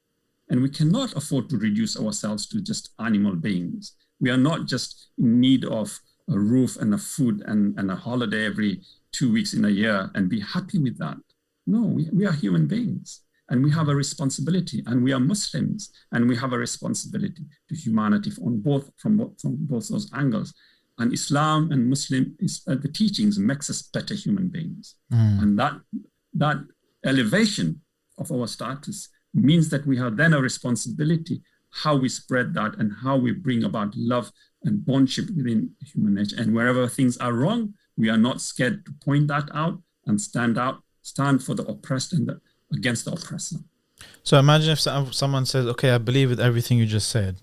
And we cannot afford to reduce ourselves to just animal beings. We are not just in need of a roof and a food and a holiday every 2 weeks in a year and be happy with that. No, we are human beings and we have a responsibility, and we are Muslims and we have a responsibility to humanity from both those angles. And Islam and Muslim the teachings makes us better human beings. And that elevation of our status means that we have then a responsibility how we spread that and how we bring about love and bondship within human nature. And wherever things are wrong, we are not scared to point that out and stand for the oppressed and against the oppressor. So imagine if someone says, okay, I believe with everything you just said.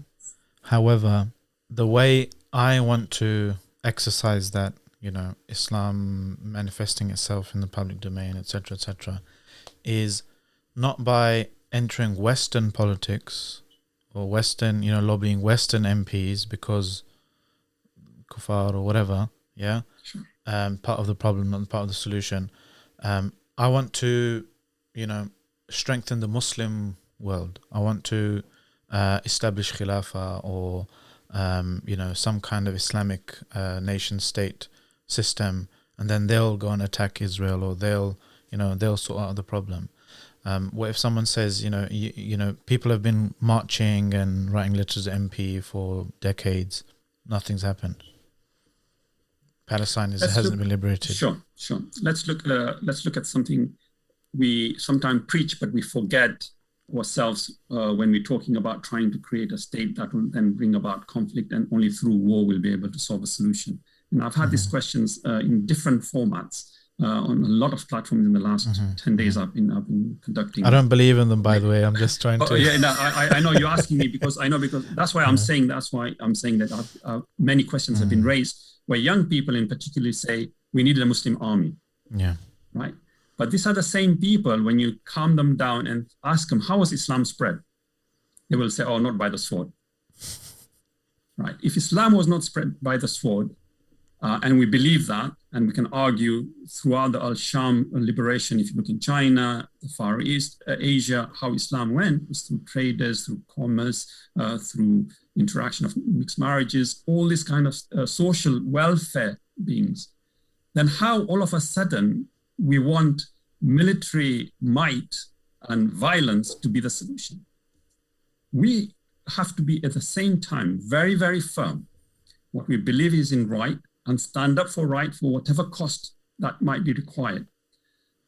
However, the way I want to exercise that, Islam manifesting itself in the public domain, etc., is not by entering Western politics or Western, lobbying Western MPs because kuffar or whatever, Sure. Part of the problem, not part of the solution. I want to, strengthen the Muslim world. I want to establish Khilafah or, some kind of Islamic nation state system, and then they'll go and attack Israel, or they'll sort out the problem. What if someone says, people have been marching and writing letters to MP for decades, nothing's happened. Palestine hasn't been liberated. Sure. Let's look at something we sometimes preach, but we forget ourselves when we're talking about trying to create a state that will then bring about conflict, and only through war will be able to solve a solution. And I've had these questions in different formats on a lot of platforms in the last 10 days I've been conducting. I don't believe in them, by the way. I'm just trying to. Yeah, no, I know you're asking me because that's why I'm saying that many questions have been raised where young people in particular say we needed a Muslim army. Yeah. Right. But these are the same people, when you calm them down and ask them, how was Islam spread? They will say, oh, not by the sword. Right. If Islam was not spread by the sword, and we believe that, and we can argue throughout the Al-Sham liberation, if you look in China, the Far East, Asia, how Islam went was through traders, through commerce, through interaction of mixed marriages, all these kind of social welfare beings. Then how all of a sudden we want military might and violence to be the solution? We have to be at the same time very, very firm. What we believe is in right, and stand up for right for whatever cost that might be required,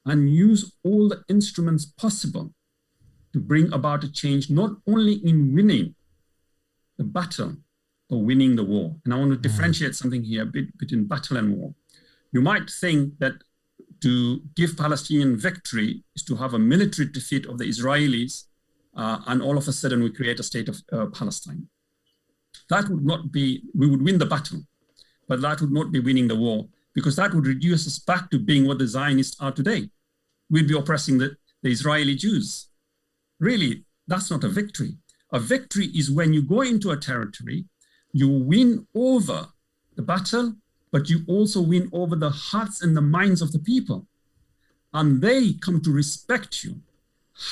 and use all the instruments possible to bring about a change, not only in winning the battle, but winning the war. And I want to differentiate something here between battle and war. You might think that to give Palestinian victory is to have a military defeat of the Israelis, and all of a sudden we create a state of Palestine. That would not be, we would win the battle, but that would not be winning the war, because that would reduce us back to being what the Zionists are today. We'd be oppressing the Israeli Jews. Really, that's not a victory. A victory is when you go into a territory, you win over the battle, but you also win over the hearts and the minds of the people. And they come to respect you.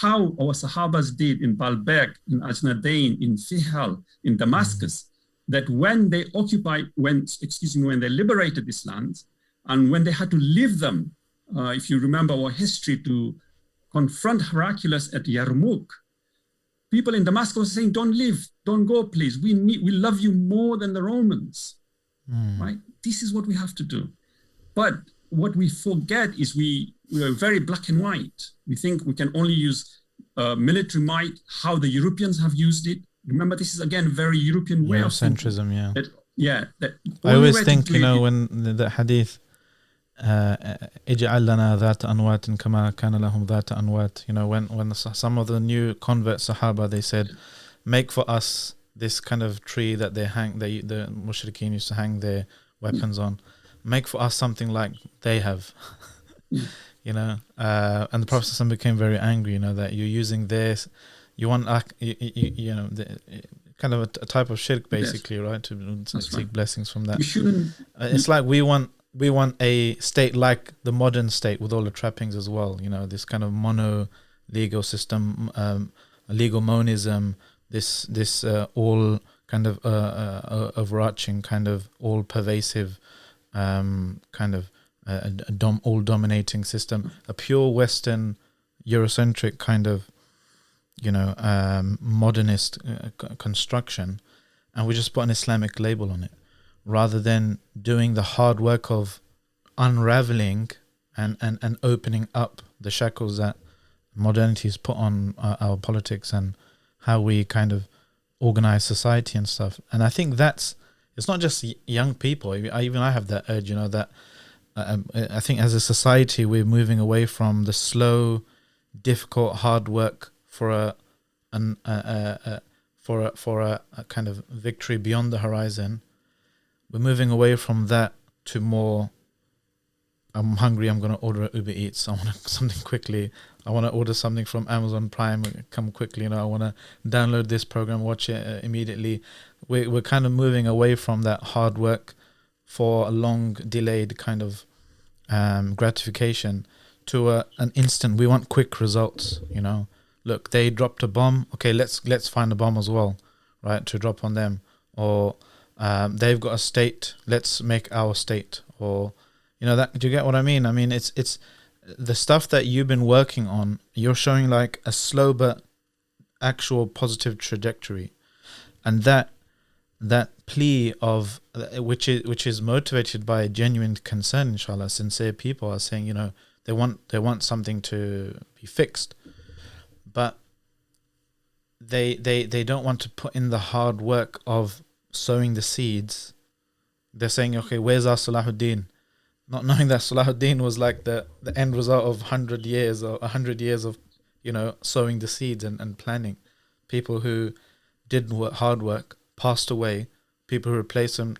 How our Sahabas did in Baalbek, in Ajnadain, in Fihal, in Damascus, that when they when they liberated these lands, and when they had to leave them, if you remember our history, to confront Heraclius at Yarmouk, people in Damascus were saying, don't leave, don't go, please. We love you more than the Romans, right? This is what we have to do. But what we forget is we are very black and white. We think we can only use military might, how the Europeans have used it. Remember, this is again very European way of centrism. I always think, when the hadith, اجعل لنا ذات أنوات كما كان لهم ذات أنوات. You know, when some of the new convert Sahaba, they said, make for us this kind of tree that the mushrikeen used to hang their weapons on. Make for us something like they have. You know, and the Prophet became very angry, you know, that you're using this, you want, you know, kind of a type of shirk, basically, right? To seek blessings from that. It's like we want a state like the modern state with all the trappings as well, you know, this kind of mono legal system, legal monism, this all kind of overarching, kind of all pervasive, kind of all dominating system, a pure Western Eurocentric kind of, you know, modernist construction, and we just put an Islamic label on it, rather than doing the hard work of unraveling and opening up the shackles that modernity has put on our politics and how we kind of organize society and stuff. And I think it's not just young people. I have that urge, you know, that I think as a society we're moving away from the slow, difficult, hard work for a kind of victory beyond the horizon. We're moving away from that to more, I'm hungry, I'm going to order Uber Eats, I want something quickly, I want to order something from Amazon Prime, come quickly, you know, I want to download this program, watch it immediately. We're kind of moving away from that hard work for a long delayed kind of gratification to an instant. We want quick results, you know. Look, they dropped a bomb, okay, let's find a bomb as well, right, to drop on them. Or they've got a state, let's make our state. Or, you know, that, do you get what I mean? I mean, it's the stuff that you've been working on, you're showing like a slow but actual positive trajectory. And that plea of which is motivated by genuine concern, inshallah, sincere people are saying, you know, they want something to be fixed, but they don't want to put in the hard work of sowing the seeds. They're saying, okay, where's our Salahuddin? Not knowing that Salahuddin was like the end result of 100 years or 100 years of, you know, sowing the seeds and planning. People who did hard work passed away. People who replaced them,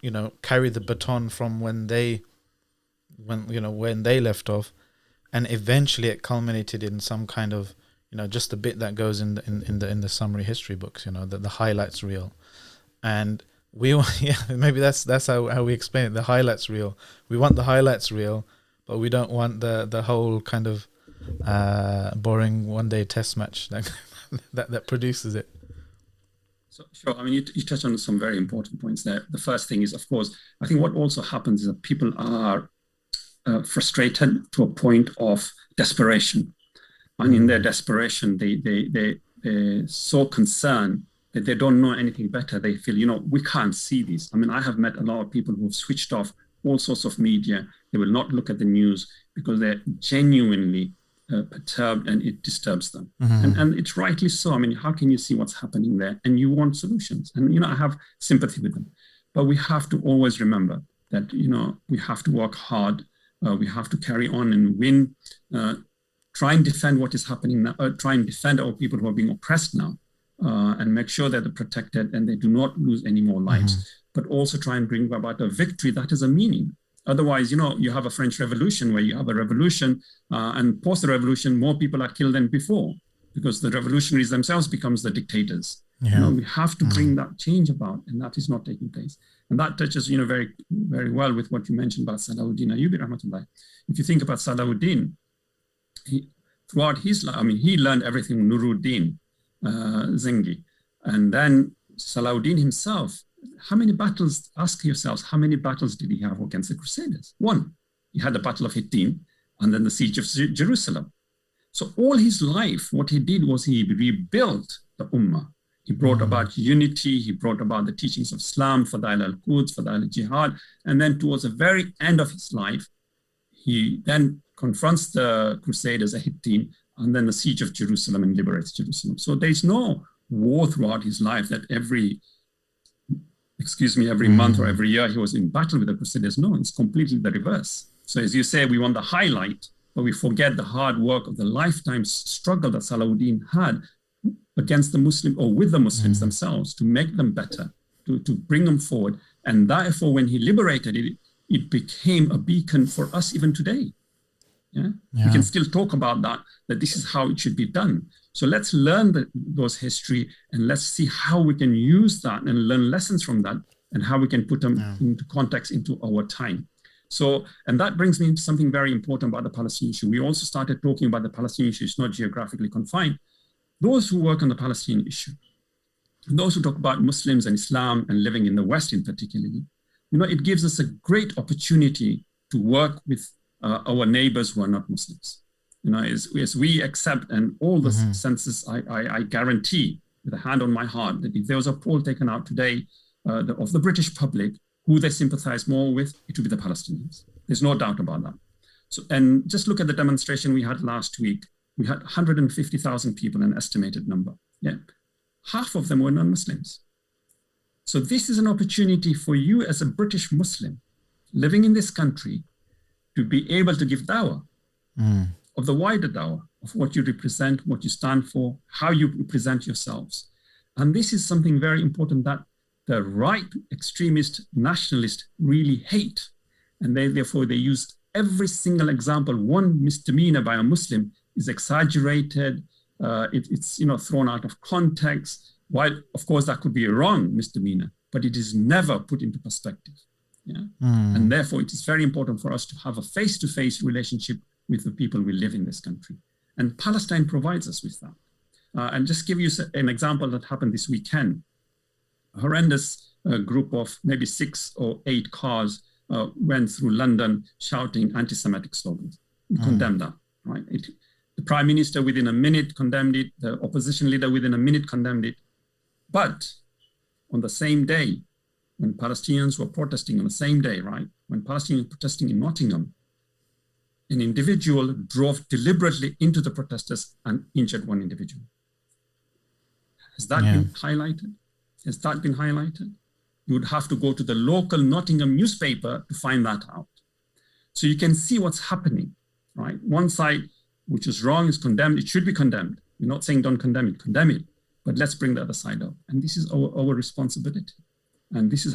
you know, carry the baton from when they left off, and eventually it culminated in some kind of, you know, just the bit that goes in the summary history books, you know, the highlights reel. And maybe that's how we explain it. The highlights reel. We want the highlights reel, but we don't want the whole kind of boring one-day test match that produces it. So, sure. I mean, you touched on some very important points there. The first thing is, of course, I think what also happens is that people are frustrated to a point of desperation. And in their desperation, they're so concerned that they don't know anything better. They feel, you know, we can't see this. I mean, I have met a lot of people who have switched off all sorts of media. They will not look at the news because they're genuinely perturbed and it disturbs them. And it's rightly so. I mean, how can you see what's happening there? And you want solutions. And, you know, I have sympathy with them. But we have to always remember that, you know, we have to work hard. We have to carry on and win. Try and defend what is happening now. Try and defend our people who are being oppressed now. And make sure that they're protected and they do not lose any more lives. But also try and bring about a victory that has a meaning. Otherwise, you know, you have a French Revolution where you have a revolution and post the revolution, more people are killed than before because the revolutionaries themselves becomes the dictators. Yeah. You know, we have to bring that change about, and that is not taking place. And that touches, you know, very, very well with what you mentioned about Salahuddin Ayyubi rahmatullah. If you think about Salahuddin, throughout his life, I mean, he learned everything from Nuruddin Zengi. And then Salahuddin himself, how many battles, ask yourselves, how many battles did he have against the Crusaders? One. He had the Battle of Hittin and then the Siege of Jerusalem. So all his life, what he did was he rebuilt the Ummah. He brought about unity. He brought about the teachings of Islam, Fadail al-Quds, Fadail al-Jihad. And then towards the very end of his life, he then confronts the Crusaders at Hittin and then the Siege of Jerusalem and liberates Jerusalem. So there's no war throughout his life that every every month or every year he was in battle with the Crusaders. No, it's completely the reverse. So as you say, we want the highlight, but we forget the hard work of the lifetime struggle that Salahuddin had against the Muslim or with the Muslims themselves to make them better, to bring them forward. And therefore, when he liberated it, it became a beacon for us even today. Yeah? We can still talk about that this is how it should be done. So let's learn those history and let's see how we can use that and learn lessons from that and how we can put them into context into our time. So, and that brings me to something very important about the Palestinian issue. We also started talking about the Palestinian issue. It's not geographically confined. Those who work on the Palestinian issue, those who talk about Muslims and Islam and living in the West in particularly, it gives us a great opportunity to work with our neighbors who are not Muslims. As we accept, and all the census, I guarantee with a hand on my heart that if there was a poll taken out today of the British public, who they sympathize more with, it would be the Palestinians. There's no doubt about that. So, and just look at the demonstration we had last week. We had 150,000 people, an estimated number. Yeah, half of them were non-Muslims. So this is an opportunity for you as a British Muslim living in this country to be able to give dawah of the wider dawah of what you represent, what you stand for, how you present yourselves. And this is something very important that the right extremist nationalists really hate. And therefore they use every single example. One misdemeanor by a Muslim is exaggerated. It's thrown out of context. While, of course, that could be a wrong misdemeanor, but it is never put into perspective. Yeah? And therefore, it is very important for us to have a face-to-face relationship with the people we live in this country. And Palestine provides us with that. And just give you an example that happened this weekend. A horrendous group of maybe 6 or 8 cars went through London shouting anti-Semitic slogans. We condemn that, right? The Prime Minister within a minute condemned it. The opposition leader within a minute condemned it. But on the same day, when Palestinians were protesting on the same day, right? When Palestinians were protesting in Nottingham, an individual drove deliberately into the protesters and injured one individual. Has that been highlighted? Has that been highlighted? You would have to go to the local Nottingham newspaper to find that out. So you can see what's happening, right? One side, which is wrong, is condemned. It should be condemned. We're not saying don't condemn it, but let's bring the other side up. And this is our responsibility. And this is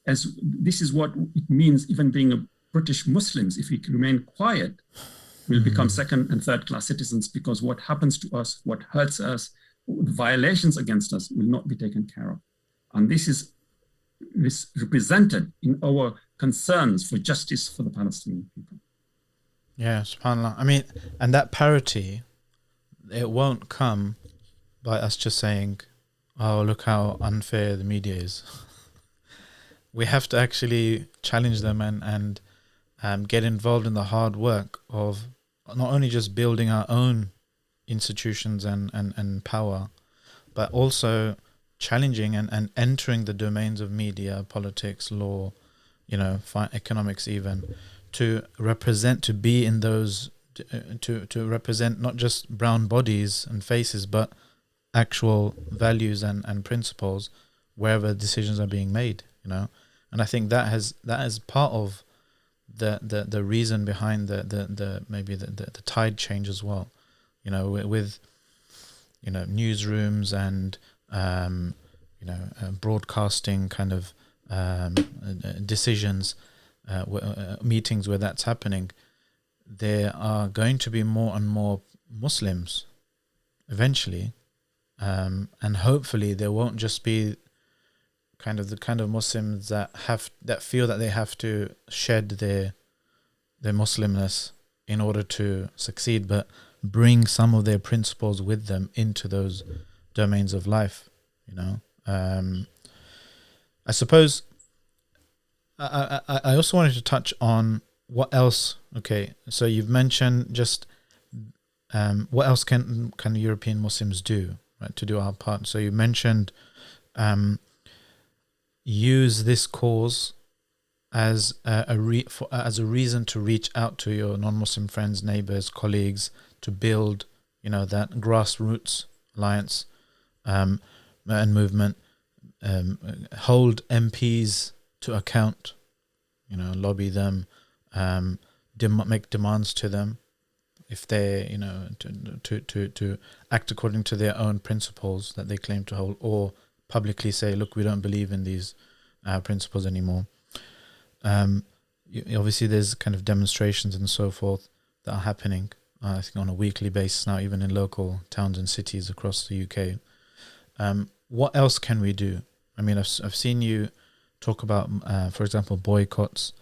this is what it means even being a British Muslims. If we remain quiet, we'll become second and third class citizens, because what happens to us, what hurts us, the violations against us will not be taken care of. And this is represented in our concerns for justice for the Palestinian people. Yeah, subhanAllah. I mean, and that parity, it won't come by us just saying, oh, look how unfair the media is. We have to actually challenge them and get involved in the hard work of not only just building our own institutions and power, but also challenging and entering the domains of media, politics, law, economics even, to represent, to be in those, to represent not just brown bodies and faces, but actual values and principles wherever decisions are being made, And I think that is part of the reason behind the maybe the tide change as well, with newsrooms and broadcasting kind of decisions, meetings where that's happening. There are going to be more and more Muslims eventually, and hopefully there won't just be the kind of Muslims that feel that they have to shed their Muslimness in order to succeed, but bring some of their principles with them into those domains of life. I suppose I also wanted to touch on what else. Okay, so you've mentioned just what else can European Muslims do, right, to do our part. So you mentioned use this cause as a reason to reach out to your non-Muslim friends, neighbors, colleagues, to build that grassroots alliance and movement. hold MPs to account, lobby them, make demands to them if they, to act according to their own principles that they claim to hold, or publicly say, look, we don't believe in these principles anymore. Obviously, there's kind of demonstrations and so forth that are happening, I think, on a weekly basis now, even in local towns and cities across the UK. What else can we do? I mean, I've seen you talk about, for example, boycotts.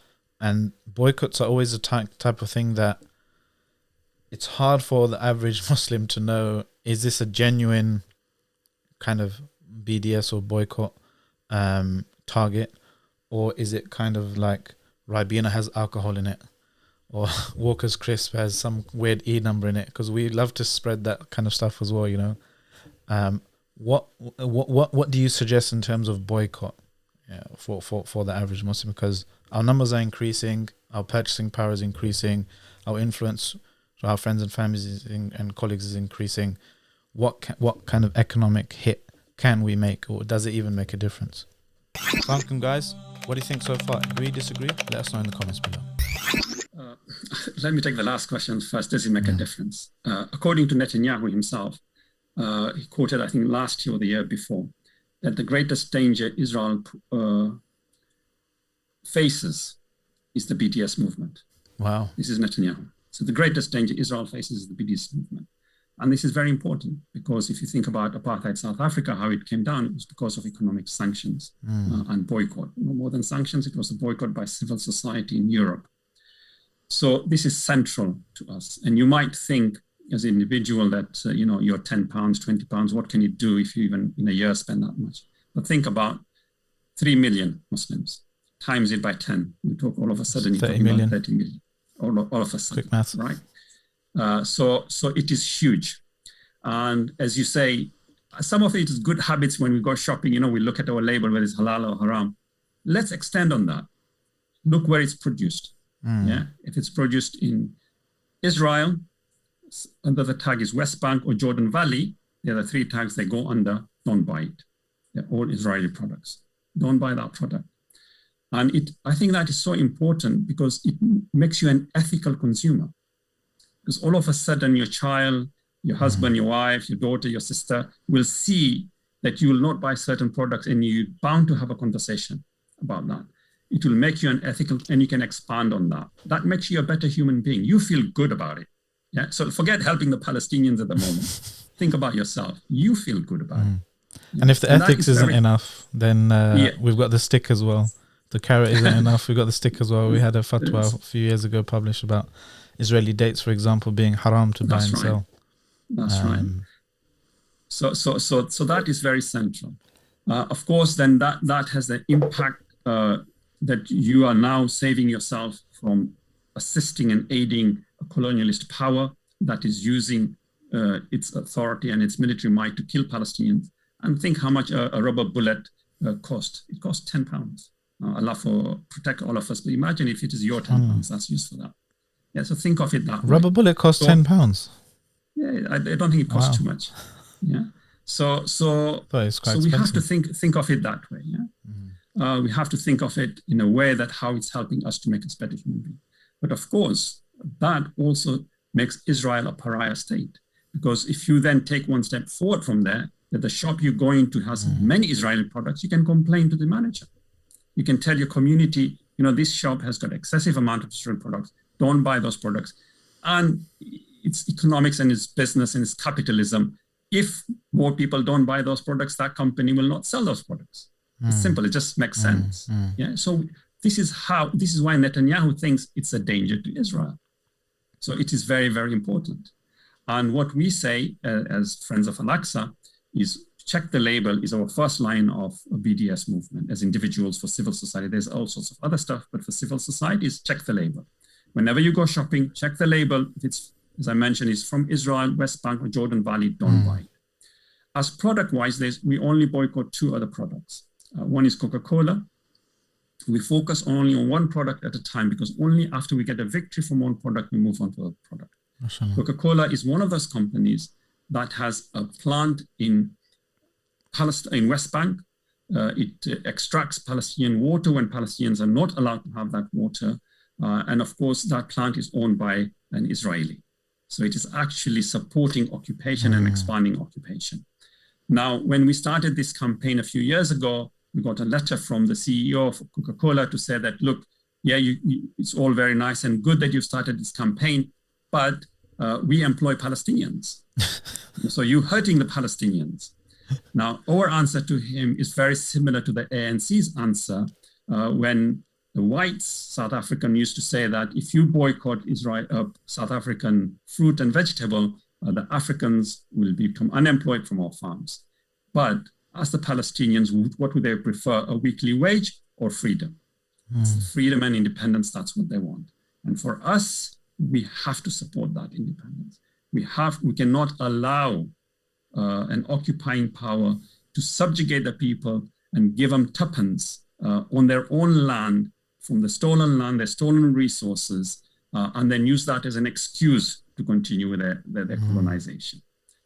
And boycotts are always a type of thing that it's hard for the average Muslim to know, is this a genuine kind of BDS or boycott target, or is it kind of like Ribena has alcohol in it, or Walker's Crisp has some weird E number in it? Because we love to spread that kind of stuff as well, What do you suggest in terms of boycott for the average Muslim? Because our numbers are increasing, our purchasing power is increasing, our influence to our friends and families and colleagues is increasing. What kind of economic hit can we make, or does it even make a difference? Welcome, guys. What do you think so far? Agree, disagree? Let us know in the comments below. Let me take the last question first. Does it make a difference? According to Netanyahu himself, he quoted, I think, last year or the year before, that the greatest danger Israel faces is the BDS movement. Wow. This is Netanyahu. So the greatest danger Israel faces is the BDS movement. And this is very important, because if you think about apartheid South Africa, how it came down, it was because of economic sanctions and boycott. More than sanctions, it was a boycott by civil society in Europe. So this is central to us. And you might think as an individual that, you're 10 pounds, 20 pounds, what can you do if you even in a year spend that much? But think about 3 million Muslims, times it by 10. You talk all of a sudden, you're talking about 30 million. All of a sudden, quick math, right? So it is huge. And as you say, some of it is good habits. When we go shopping, we look at our label, whether it's halal or haram. Let's extend on that. Look where it's produced. Yeah, if it's produced in Israel, under the tag is West Bank or Jordan Valley, the other 3 tags they go under, don't buy it. They're all Israeli products. Don't buy that product. And I think that is so important, because it makes you an ethical consumer. Because all of a sudden your child, your husband, your wife, your daughter, your sister will see that you will not buy certain products, and you're bound to have a conversation about that. It will make you an ethical, and you can expand on that. That makes you a better human being. You feel good about it. Yeah. So forget helping the Palestinians at the moment. Think about yourself. You feel good about it. Yeah. And if the ethics isn't enough, then we've got the stick as well. The carrot isn't enough. We've got the stick as well. We had a fatwa a few years ago published about Israeli dates, for example, being haram to buy and sell. That's right. So that is very central. Of course, then that has the impact that you are now saving yourself from assisting and aiding a colonialist power that is using its authority and its military might to kill Palestinians. And think how much a rubber bullet cost. It costs 10 pounds. Allah protect all of us. But imagine if it is your 10 pounds that's used for that. Yeah, so think of it that way. Rubber bullet costs 10 pounds. Yeah, I don't think it costs too much. Yeah. So we have to think of it that way. Yeah. We have to think of it in a way that how it's helping us to make us better human beings. But of course, that also makes Israel a pariah state, because if you then take one step forward from there, that the shop you're going to has many Israeli products, you can complain to the manager. You can tell your community, this shop has got excessive amount of Israeli products. Don't buy those products. And it's economics and it's business and it's capitalism. If more people don't buy those products, that company will not sell those products. It's simple. It just makes sense. Yeah. So this is why Netanyahu thinks it's a danger to Israel. So it is very, very important. And what we say as Friends of Al-Aqsa is check the label is our first line of a BDS movement as individuals. For civil society, there's all sorts of other stuff, but for civil society is check the label. Whenever you go shopping, check the label. If it's, as I mentioned, is from Israel, West Bank, or Jordan Valley, don't buy it. As product-wise, we only boycott 2 other products. One is Coca-Cola. We focus only on one product at a time, because only after we get a victory from one product, we move on to a product. Coca-Cola is one of those companies that has a plant in Palestine, in West Bank, It extracts Palestinian water when Palestinians are not allowed to have that water. And of course, that plant is owned by an Israeli. So it is actually supporting occupation and expanding occupation. Now, when we started this campaign a few years ago, we got a letter from the CEO of Coca-Cola to say that, look, yeah, it's all very nice and good that you started this campaign, but we employ Palestinians. So you're hurting the Palestinians. Now, our answer to him is very similar to the ANC's answer when the whites, South African, used to say that if you boycott South African fruit and vegetable, the Africans will become unemployed from our farms. But as the Palestinians, what would they prefer, a weekly wage or freedom? Freedom and independence, that's what they want. And for us, we have to support that independence. We cannot allow an occupying power to subjugate the people and give them tuppence on their own land, from the stolen land, their stolen resources, and then use that as an excuse to continue with their colonization.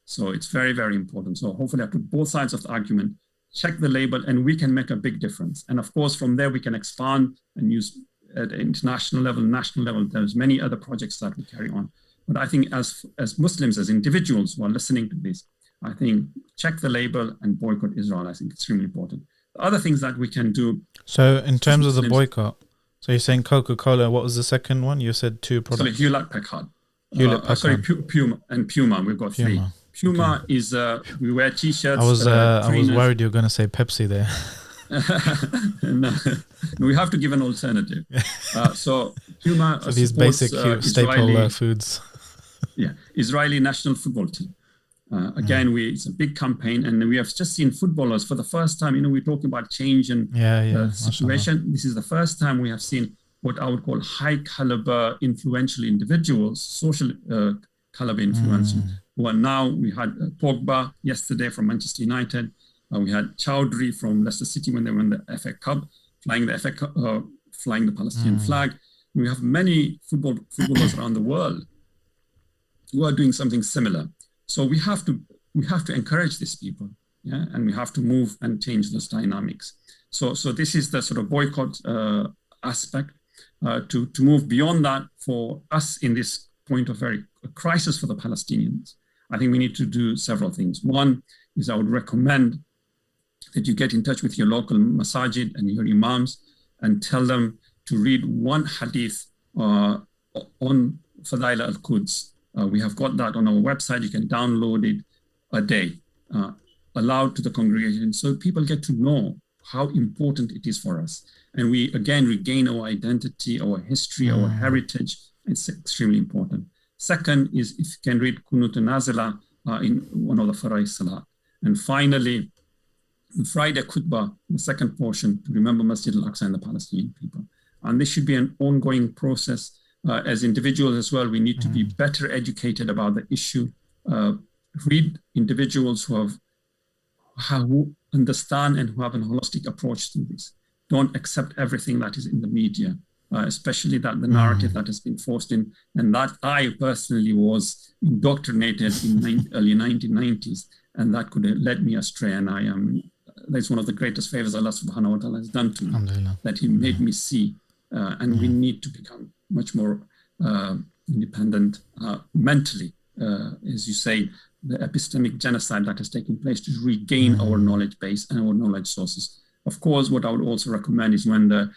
So it's very, very important. So hopefully after both sides of the argument, check the label and we can make a big difference. And of course, from there, we can expand and use at international level, national level. There's many other projects that we carry on. But I think as Muslims, as individuals who are listening to this, I think check the label and boycott Israel. I think it's extremely important. The other things that we can do. So in terms of the boycott, so you're saying Coca-Cola, what was the second one? You said two products. Sorry, Hewlett-Packard. Hewlett-Packard. Puma and Puma. We've got three. Puma is, we wear T-shirts. I was worried you were going to say Pepsi there. No, we have to give an alternative. So Puma so these basic staple foods. Yeah, Israeli national football team. Again, it's a big campaign, and we have just seen footballers for the first time. We're talking about change and situation. This is the first time we have seen what I would call high caliber, influential individuals, social caliber influential, who are now, we had Pogba yesterday from Manchester United. We had Chowdhury from Leicester City when they won the FA Cup, flying the Palestinian flag. We have many footballers around the world who are doing something similar. So we have to encourage these people, and we have to move and change those dynamics. So this is the sort of boycott aspect. To move beyond that, for us in this point of a crisis for the Palestinians, I think we need to do several things. One is I would recommend that you get in touch with your local masajid and your imams and tell them to read one hadith on Fadail al-Quds. We have got that on our website. You can download it a day, allowed to the congregation, so people get to know how important it is for us. And we, again, regain our identity, our history, our heritage. It's extremely important. Second is if you can read Qunut Nazila in one of the Farai Salat. And finally, the Friday khutbah, the second portion, to remember Masjid Al-Aqsa and the Palestinian people. And this should be an ongoing process. As individuals as well, we need to be better educated about the issue. Read individuals who understand and who have a holistic approach to this. Don't accept everything that is in the media, especially that the narrative that has been forced in, and that I personally was indoctrinated in early 1990s, and that could have led me astray. And that's one of the greatest favors Allah subhanahu wa ta'ala has done to me, that He made me see. And we need to become much more independent mentally, as you say, the epistemic genocide that has taken place, to regain our knowledge base and our knowledge sources. Of course, what I would also recommend is when the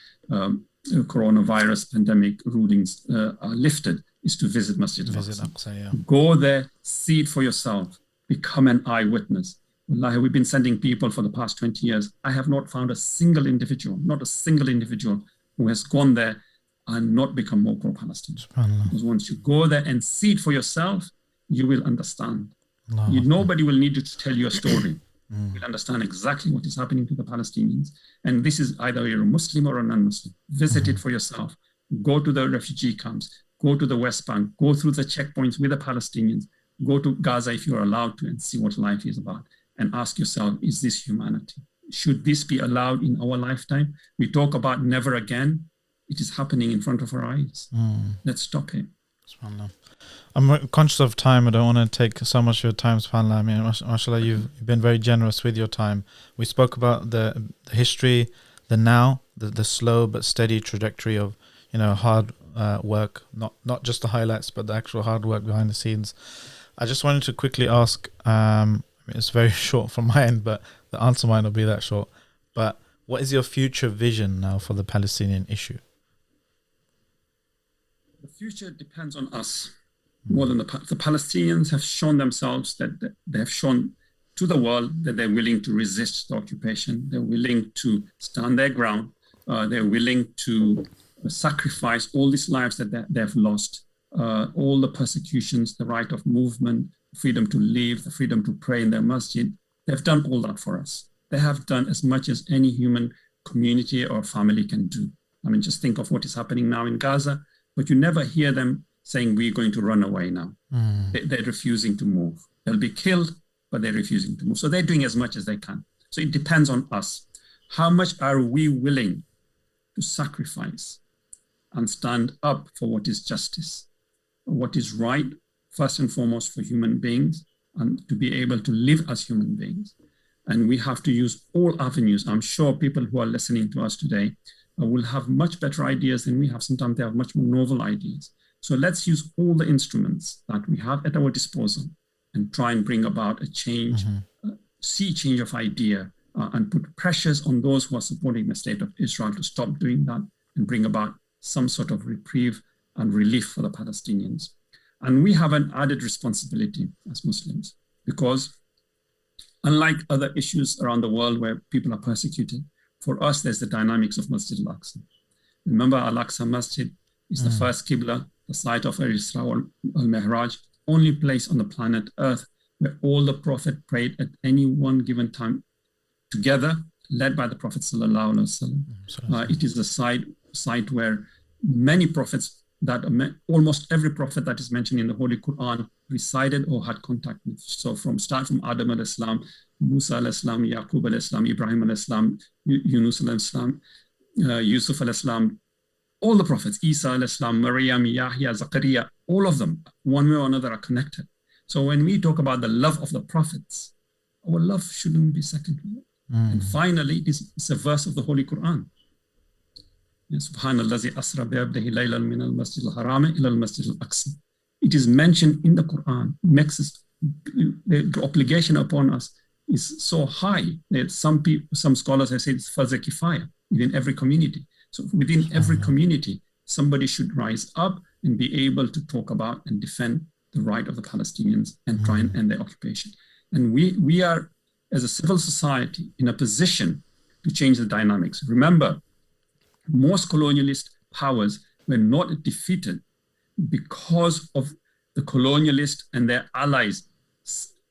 coronavirus pandemic rulings are lifted, is to visit Masjid Al-Aqsa. Go there, see it for yourself, become an eyewitness. Wallahi, we've been sending people for the past 20 years. I have not found a single individual, who has gone there and not become more pro-Palestinian. Because once you go there and see it for yourself, you will understand. Nobody will need you to tell you a story. You will understand exactly what is happening to the Palestinians. And this is either you're a Muslim or a non-Muslim. Visit it for yourself. Go to the refugee camps. Go to the West Bank. Go through the checkpoints with the Palestinians. Go to Gaza if you're allowed to, and see what life is about. And ask yourself, is this humanity? Should this be allowed in our lifetime? We talk about never again. It is happening in front of our eyes. Let's stop it. SubhanAllah. I'm conscious of time. I don't want to take so much of your time, SubhanAllah. I mean, mashallah, you've been very generous with your time. We spoke about the history, the now, the slow but steady trajectory of, hard work, not just the highlights, but the actual hard work behind the scenes. I just wanted to quickly ask, it's very short from my end, but the answer might not be that short. But what is your future vision now for the Palestinian issue? The future depends on us more than the Palestinians have shown themselves that they have shown to the world that they're willing to resist the occupation. They're willing to stand their ground. They're willing to sacrifice all these lives that they've lost, all the persecutions, the right of movement, freedom to live, the freedom to pray in their masjid. They've done all that for us. They have done as much as any human community or family can do. I mean, just think of what is happening now in Gaza, but you never hear them saying, we're going to run away now. They're refusing to move. They'll be killed, but they're refusing to move. So they're doing as much as they can. So it depends on us. How much are we willing to sacrifice and stand up for what is justice, what is right, first and foremost for human beings, and to be able to live as human beings? And we have to use all avenues. I'm sure people who are listening to us today will have much better ideas than we have. Sometimes they have much more novel ideas. So let's use all the instruments that we have at our disposal and try and bring about a change, sea change of idea, and put pressures on those who are supporting the state of Israel to stop doing that and bring about some sort of reprieve and relief for the Palestinians. And we have an added responsibility as Muslims, because unlike other issues around the world where people are persecuted, for us, there's the dynamics of Masjid Al-Aqsa. Remember, Al-Aqsa Masjid is the first Qibla, the site of Al-Isra al-Mi'raj, only place on the planet Earth where all the Prophet prayed at any one given time together, led by the Prophet Sallallahu Alaihi Wasallam. It is the site where many prophets, almost every prophet that is mentioned in the Holy Quran resided or had contact with. So from Adam alayhi salam, Musa alayhi salam, Yaqub alayhi salam, Ibrahim alayhi salam, Yunus alayhi salam, Yusuf alayhi salam, all the prophets, Isa alayhi salam, Maryam, Yahya, Zakaria, all of them, one way or another, are connected. So when we talk about the love of the prophets, our love shouldn't be secondary. And finally, it's a verse of the Holy Quran. Subhanallazi asra bi'abdihi laylan min al-masjid al-harami ila al-masjid al-aqsa. It is mentioned in the Quran. Makes us, the obligation upon us is so high that some scholars have said it's farz kifaya within every community. So within every community, somebody should rise up and be able to talk about and defend the right of the Palestinians and try and end their occupation. And we are, as a civil society, in a position to change the dynamics. Remember, most colonialist powers were not defeated because of the colonialists and their allies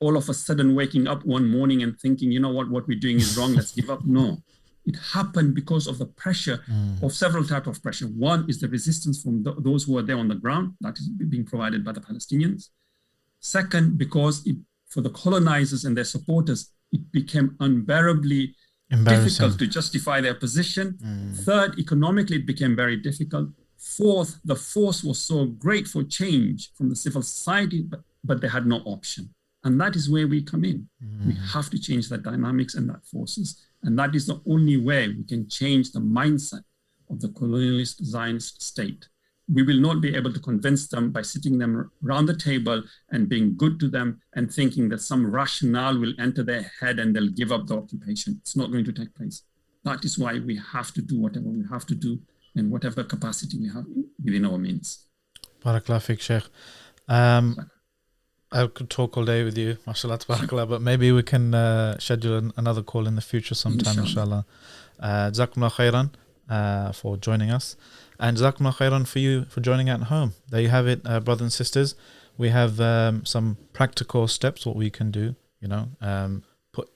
all of a sudden waking up one morning and thinking, you know what we're doing is wrong, let's give up. No, it happened because of the pressure of several types of pressure. One is the resistance from those who are there on the ground, that is being provided by the Palestinians. Second, because for the colonizers and their supporters, it became unbearably difficult to justify their position. Third, economically, it became very difficult. Fourth, the force was so great for change from the civil society, but they had no option. And that is where we come in. We have to change the dynamics and that forces. And that is the only way we can change the mindset of the colonialist Zionist state. We will not be able to convince them by sitting them around the table and being good to them and thinking that some rationale will enter their head and they'll give up the occupation. It's not going to take place. That is why we have to do whatever we have to do in whatever capacity we have within our means. Barakallah fiqh, Sheikh. I could talk all day with you, mashallah, tabarakallah, but maybe we can schedule another call in the future sometime, inshallah. Jazakumullah khairan for joining us. And Jazakumullah khairan for you for joining at home. There you have it, brothers and sisters. We have some practical steps, what we can do,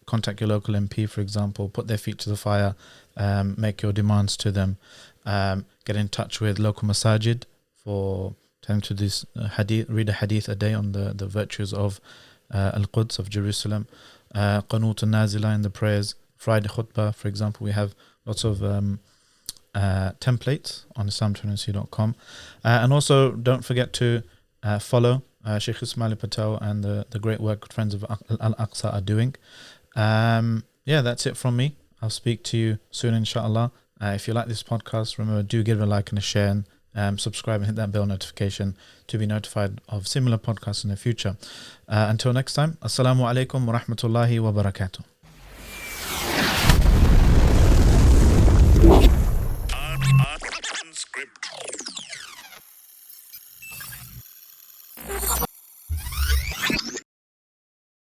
contact your local MP, for example, put their feet to the fire, make your demands to them, get in touch with local masajid for telling to this read a hadith a day on the virtues of Al-Quds, of Jerusalem, Qanut al-Nazila in the prayers, Friday khutbah, for example. We have lots of templates on islamtruency.com. And also don't forget to follow Sh Ismail Patel and the great work Friends of Al-Aqsa are doing. That's it from me. I'll speak to you soon, inshallah. If you like this podcast, remember, do give it a like and a share, and subscribe and hit that bell notification to be notified of similar podcasts in the future. Until next time, Assalamu alaikum wa rahmatullahi wa barakatuh.